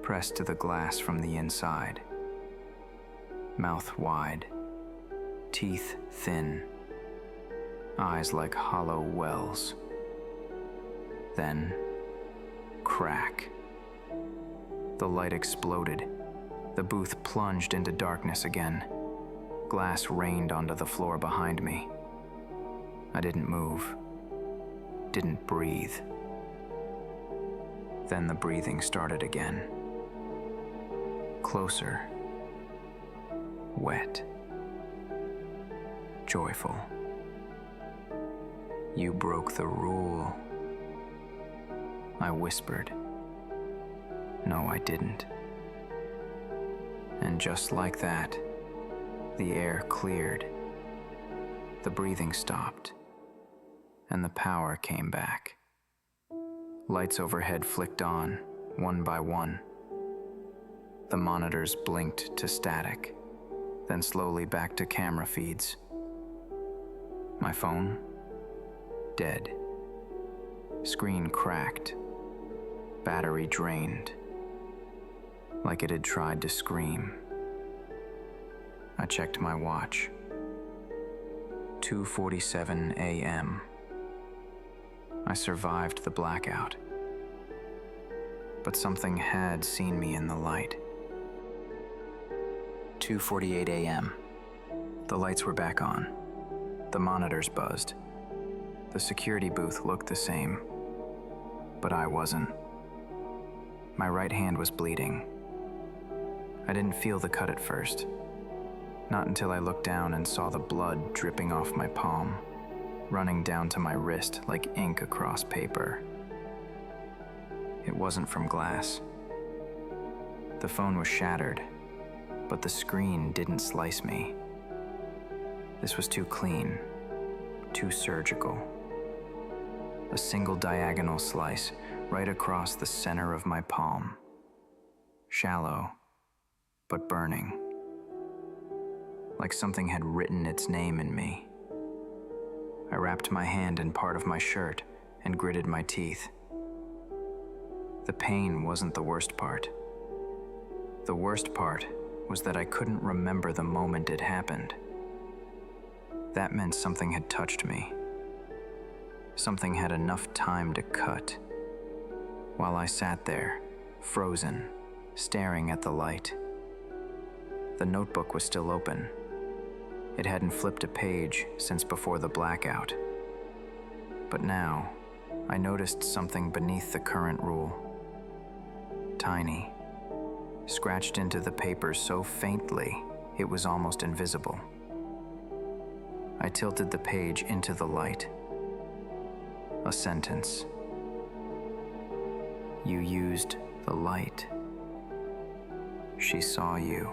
pressed to the glass from the inside. Mouth wide, teeth thin, eyes like hollow wells. Then, crack. The light exploded. The booth plunged into darkness again. Glass rained onto the floor behind me. I didn't move. Didn't breathe. Then the breathing started again. Closer. Wet. Joyful. You broke the rule. I whispered. No, I didn't. And just like that, the air cleared. The breathing stopped, and the power came back. Lights overhead flicked on, one by one. The monitors blinked to static, then slowly back to camera feeds. My phone? Dead. Screen cracked. Battery drained. Like it had tried to scream. I checked my watch. 2:47 a.m. I survived the blackout. But something had seen me in the light. 2:48 a.m. The lights were back on. The monitors buzzed. The security booth looked the same. But I wasn't. My right hand was bleeding. I didn't feel the cut at first. Not until I looked down and saw the blood dripping off my palm. running down to my wrist like ink across paper. It wasn't from glass. The phone was shattered, but the screen didn't slice me. This was too clean, too surgical. A single diagonal slice right across the center of my palm. Shallow, but burning. Like something had written its name in me. I wrapped my hand in part of my shirt and gritted my teeth. The pain wasn't the worst part. The worst part was that I couldn't remember the moment it happened. That meant something had touched me. Something had enough time to cut. While I sat there, frozen, staring at the light. The notebook was still open. It hadn't flipped a page since before the blackout. But now, I noticed something beneath the current rule. Tiny, scratched into the paper so faintly it was almost invisible. I tilted the page into the light. A sentence. You used the light. She saw you.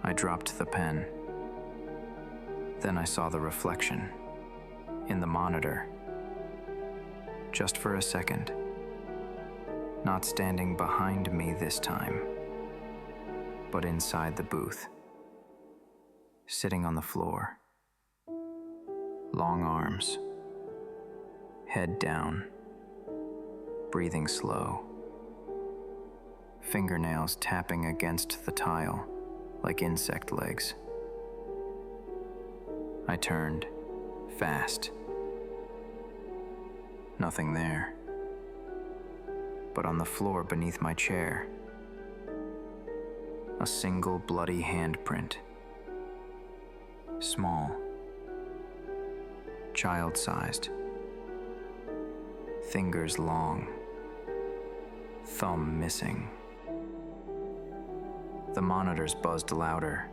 I dropped the pen. Then I saw the reflection in the monitor. Just for a second. Not standing behind me this time, but inside the booth. Sitting on the floor. Long arms. Head down. Breathing slow. Fingernails tapping against the tile like insect legs. I turned, fast. Nothing there. But on the floor beneath my chair, a single bloody handprint. Small. Child-sized. Fingers long. Thumb missing. The monitors buzzed louder.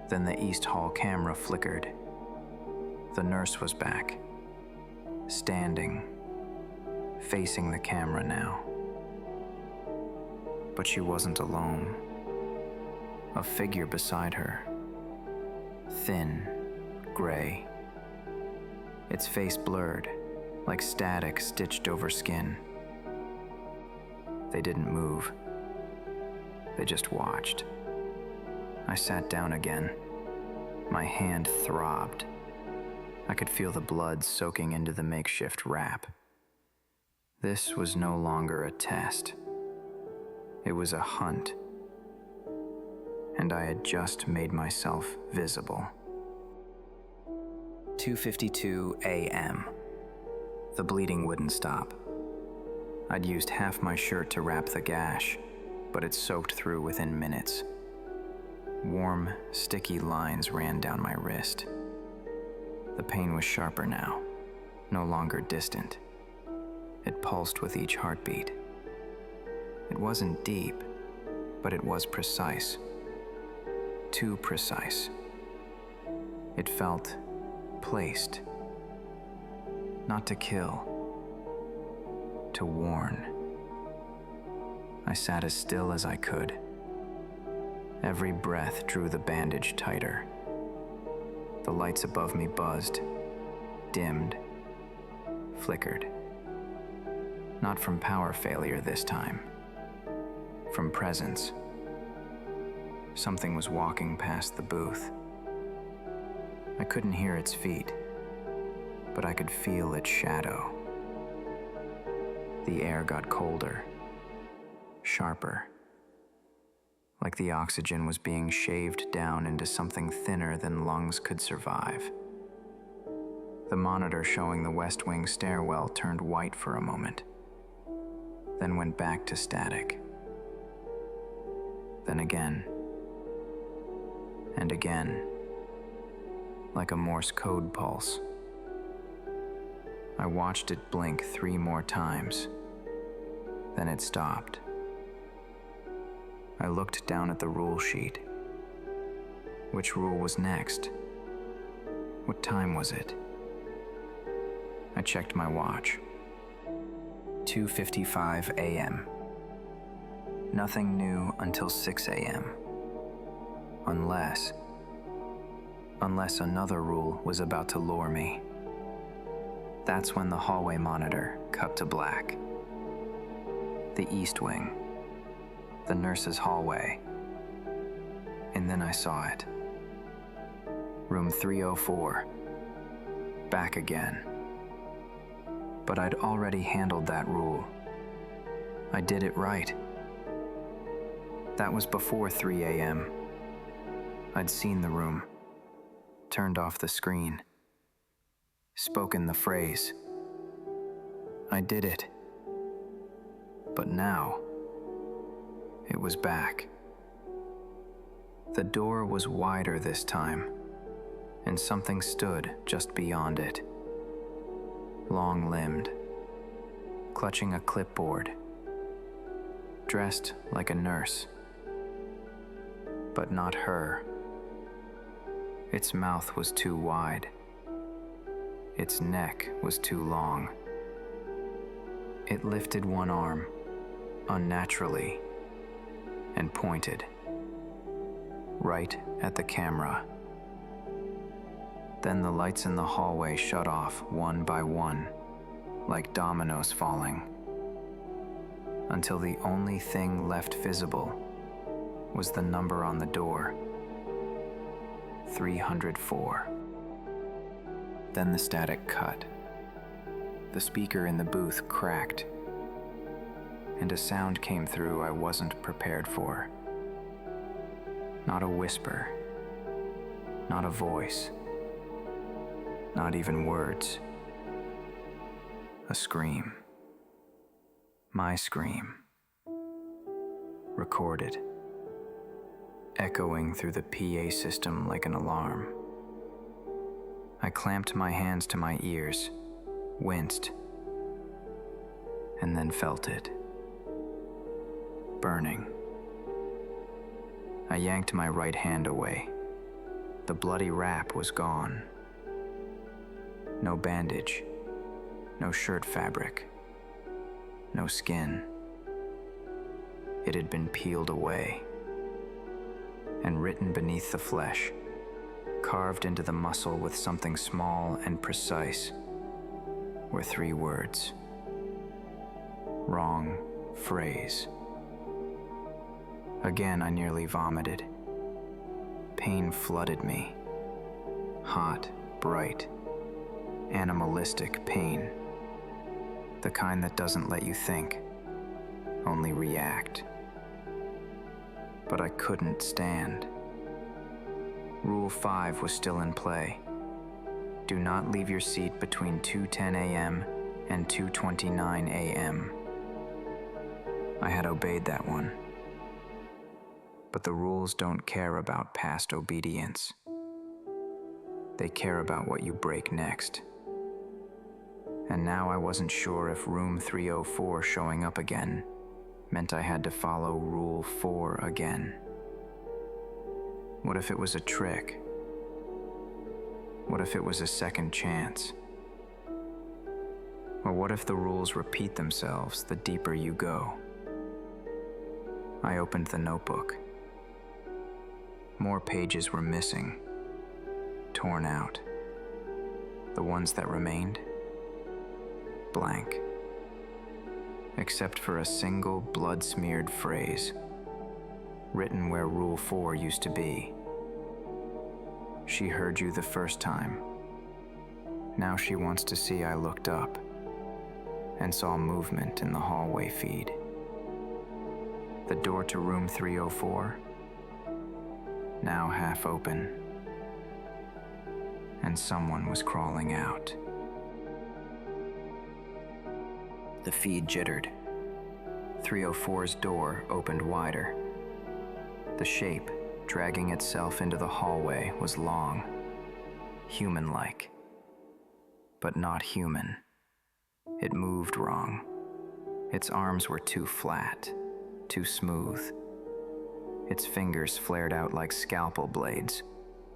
Then the East Hall camera flickered. The nurse was back. Standing. Facing the camera now. But she wasn't alone. A figure beside her. Thin, gray. Its face blurred, like static stitched over skin. They didn't move. They just watched. I sat down again. My hand throbbed. I could feel the blood soaking into the makeshift wrap. This was no longer a test. It was a hunt. And I had just made myself visible. 2:52 a.m. The bleeding wouldn't stop. I'd used half my shirt to wrap the gash, but it soaked through within minutes. Warm, sticky lines ran down my wrist. The pain was sharper now, no longer distant. It pulsed with each heartbeat. It wasn't deep, but it was precise. Too precise. It felt placed. Not to kill, to warn. I sat as still as I could. Every breath drew the bandage tighter. The lights above me buzzed, dimmed, flickered. Not from power failure this time. From presence. Something was walking past the booth. I couldn't hear its feet, but I could feel its shadow. The air got colder, sharper, like the oxygen was being shaved down into something thinner than lungs could survive. The monitor showing the West Wing stairwell turned white for a moment, then went back to static. Then again, and again, like a Morse code pulse. I watched it blink 3 more times, then it stopped. I looked down at the rule sheet. Which rule was next? What time was it? I checked my watch. 2:55 a.m. Nothing new until 6 a.m. Unless another rule was about to lure me. That's when the hallway monitor cut to black. The East Wing, the nurse's hallway, and then I saw it. Room 304, back again. But I'd already handled that rule. I did it right. That was before 3 a.m. I'd seen the room, turned off the screen, spoken the phrase. I did it. But now, it was back. The door was wider this time, and something stood just beyond it. Long-limbed, clutching a clipboard, dressed like a nurse. But not her. Its mouth was too wide. Its neck was too long. It lifted one arm, unnaturally, and pointed right at the camera. Then the lights in the hallway shut off one by one, like dominoes falling, until the only thing left visible was the number on the door, 304. Then the static cut. The speaker in the booth cracked, and a sound came through I wasn't prepared for. Not a whisper, not a voice, not even words. A scream. My scream. Recorded. Echoing through the PA system like an alarm. I clamped my hands to my ears, winced, and then felt it. Burning. I yanked my right hand away. The bloody wrap was gone. No bandage, no shirt fabric, no skin. It had been peeled away. And written beneath the flesh, carved into the muscle with something small and precise, were 3 words. Wrong phrase. Again, I nearly vomited. Pain flooded me. Hot, bright, animalistic pain. The kind that doesn't let you think, only react. But I couldn't stand. Rule 5 was still in play. Do not leave your seat between 2:10 a.m. and 2:29 a.m. I had obeyed that one. But the rules don't care about past obedience. They care about what you break next. And now I wasn't sure if room 304 showing up again meant I had to follow Rule 4 again. What if it was a trick? What if it was a second chance? Or what if the rules repeat themselves the deeper you go? I opened the notebook. More pages were missing, torn out. The ones that remained, blank. Except for a single blood-smeared phrase, written where Rule 4 used to be. She heard you the first time. Now she wants to see I looked up and saw movement in the hallway feed. The door to room 304, now half open, and someone was crawling out. The feed jittered. 304's door opened wider. The shape, dragging itself into the hallway, was long, human-like, but not human. It moved wrong. Its arms were too flat, too smooth. Its fingers flared out like scalpel blades,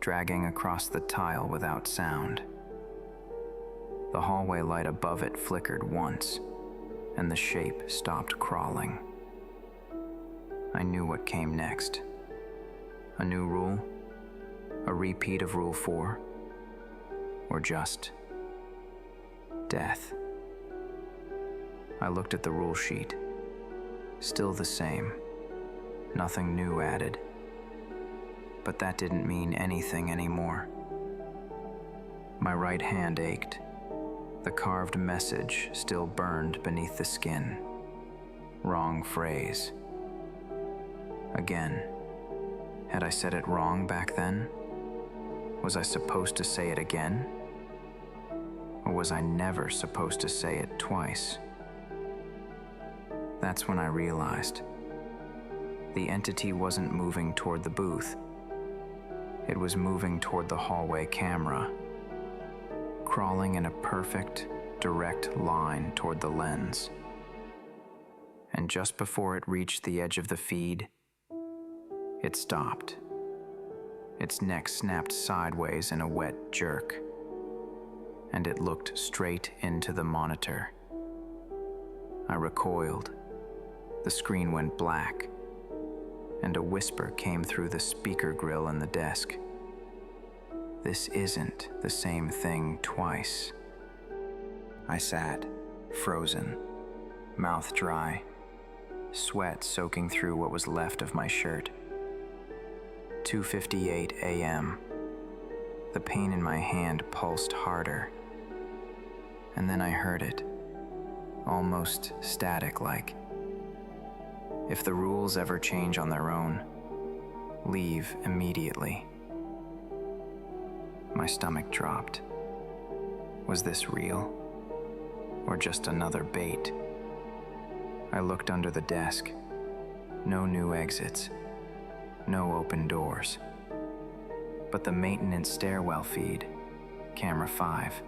dragging across the tile without sound. The hallway light above it flickered once, and the shape stopped crawling. I knew what came next. A new rule? A repeat of Rule 4? Or just death? I looked at the rule sheet. Still the same. Nothing new added. But that didn't mean anything anymore. My right hand ached. The carved message still burned beneath the skin. Wrong phrase. Again. Had I said it wrong back then? Was I supposed to say it again? Or was I never supposed to say it twice? That's when I realized. The entity wasn't moving toward the booth. It was moving toward the hallway camera, crawling in a perfect, direct line toward the lens. And just before it reached the edge of the feed, it stopped. Its neck snapped sideways in a wet jerk, and it looked straight into the monitor. I recoiled. The screen went black, and a whisper came through the speaker grill in the desk. This isn't the same thing twice. I sat, frozen, mouth dry, sweat soaking through what was left of my shirt. 2:58 a.m. The pain in my hand pulsed harder. And then I heard it, almost static-like. If the rules ever change on their own, leave immediately. My stomach dropped. Was this real? Or just another bait? I looked under the desk. No new exits. No open doors. But the maintenance stairwell feed, camera 5,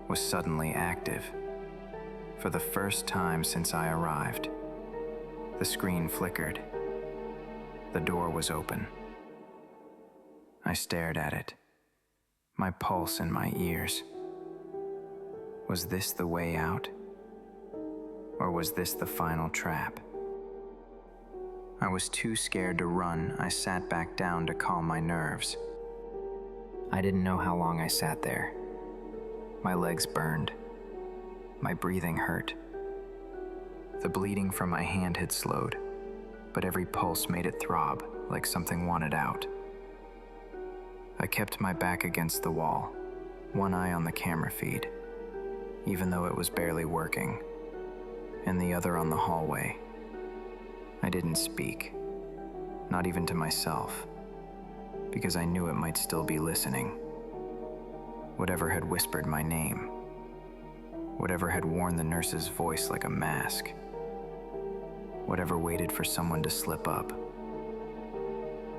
was suddenly active. For the first time since I arrived. The screen flickered. The door was open. I stared at it, my pulse in my ears. Was this the way out? Or was this the final trap? I was too scared to run. I sat back down to calm my nerves. I didn't know how long I sat there. My legs burned. My breathing hurt. The bleeding from my hand had slowed, but every pulse made it throb like something wanted out. I kept my back against the wall, one eye on the camera feed, even though it was barely working, and the other on the hallway. I didn't speak, not even to myself, because I knew it might still be listening. Whatever had whispered my name, whatever had worn the nurse's voice like a mask, whatever waited for someone to slip up.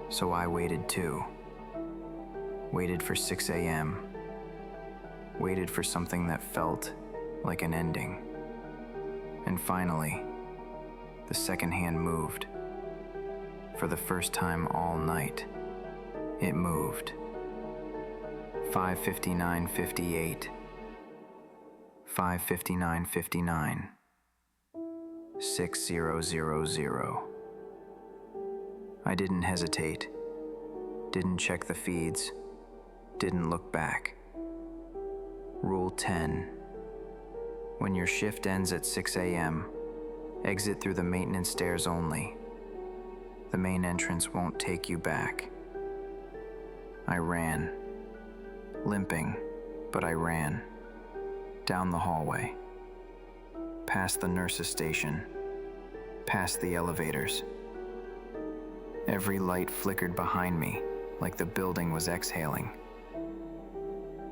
So I waited too. Waited for 6 a.m. Waited for something that felt like an ending. And finally, the second hand moved. For the first time all night, it moved. 5:59:58. 5:59:59. 6000. I didn't hesitate, didn't check the feeds, didn't look back. Rule 10. When your shift ends at 6 a.m., exit through the maintenance stairs only. The main entrance won't take you back. I ran. Limping, but I ran. Down the hallway. Past the nurse's station. Past the elevators. Every light flickered behind me, like the building was exhaling.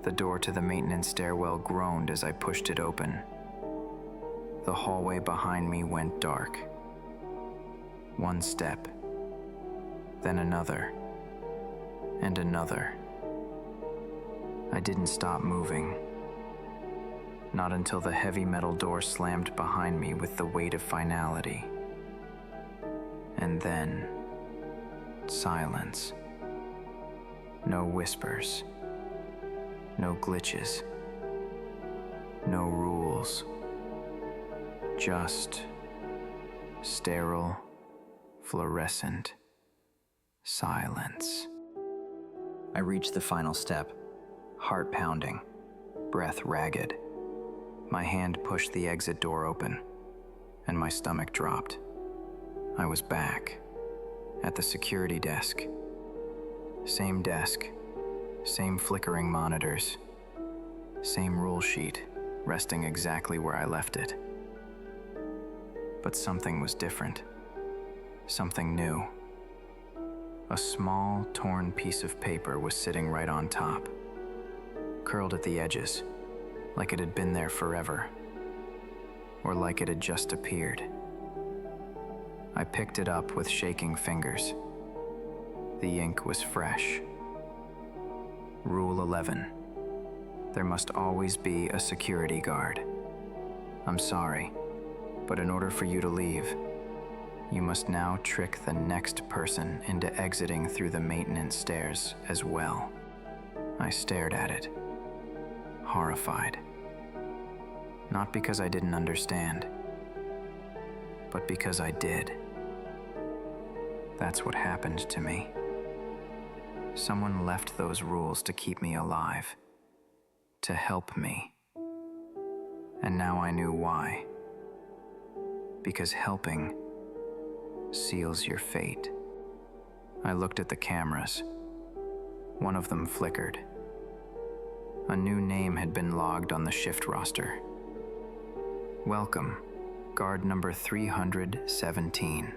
The door to the maintenance stairwell groaned as I pushed it open. The hallway behind me went dark. One step, then another, and another. I didn't stop moving. Not until the heavy metal door slammed behind me with the weight of finality. And then, silence. No whispers. No glitches. No rules. Just sterile, fluorescent silence. I reached the final step, heart pounding, breath ragged. My hand pushed the exit door open, and my stomach dropped. I was back, at the security desk. Same desk, same flickering monitors, same rule sheet resting exactly where I left it. But something was different, something new. A small, torn piece of paper was sitting right on top, curled at the edges, like it had been there forever, or like it had just appeared. I picked it up with shaking fingers. The ink was fresh. Rule 11. There must always be a security guard. I'm sorry, but in order for you to leave, you must now trick the next person into exiting through the maintenance stairs as well. I stared at it, horrified. Not because I didn't understand, but because I did. That's what happened to me. Someone left those rules to keep me alive, to help me. And now I knew why. Because helping seals your fate. I looked at the cameras. One of them flickered. A new name had been logged on the shift roster. Welcome, guard number 317.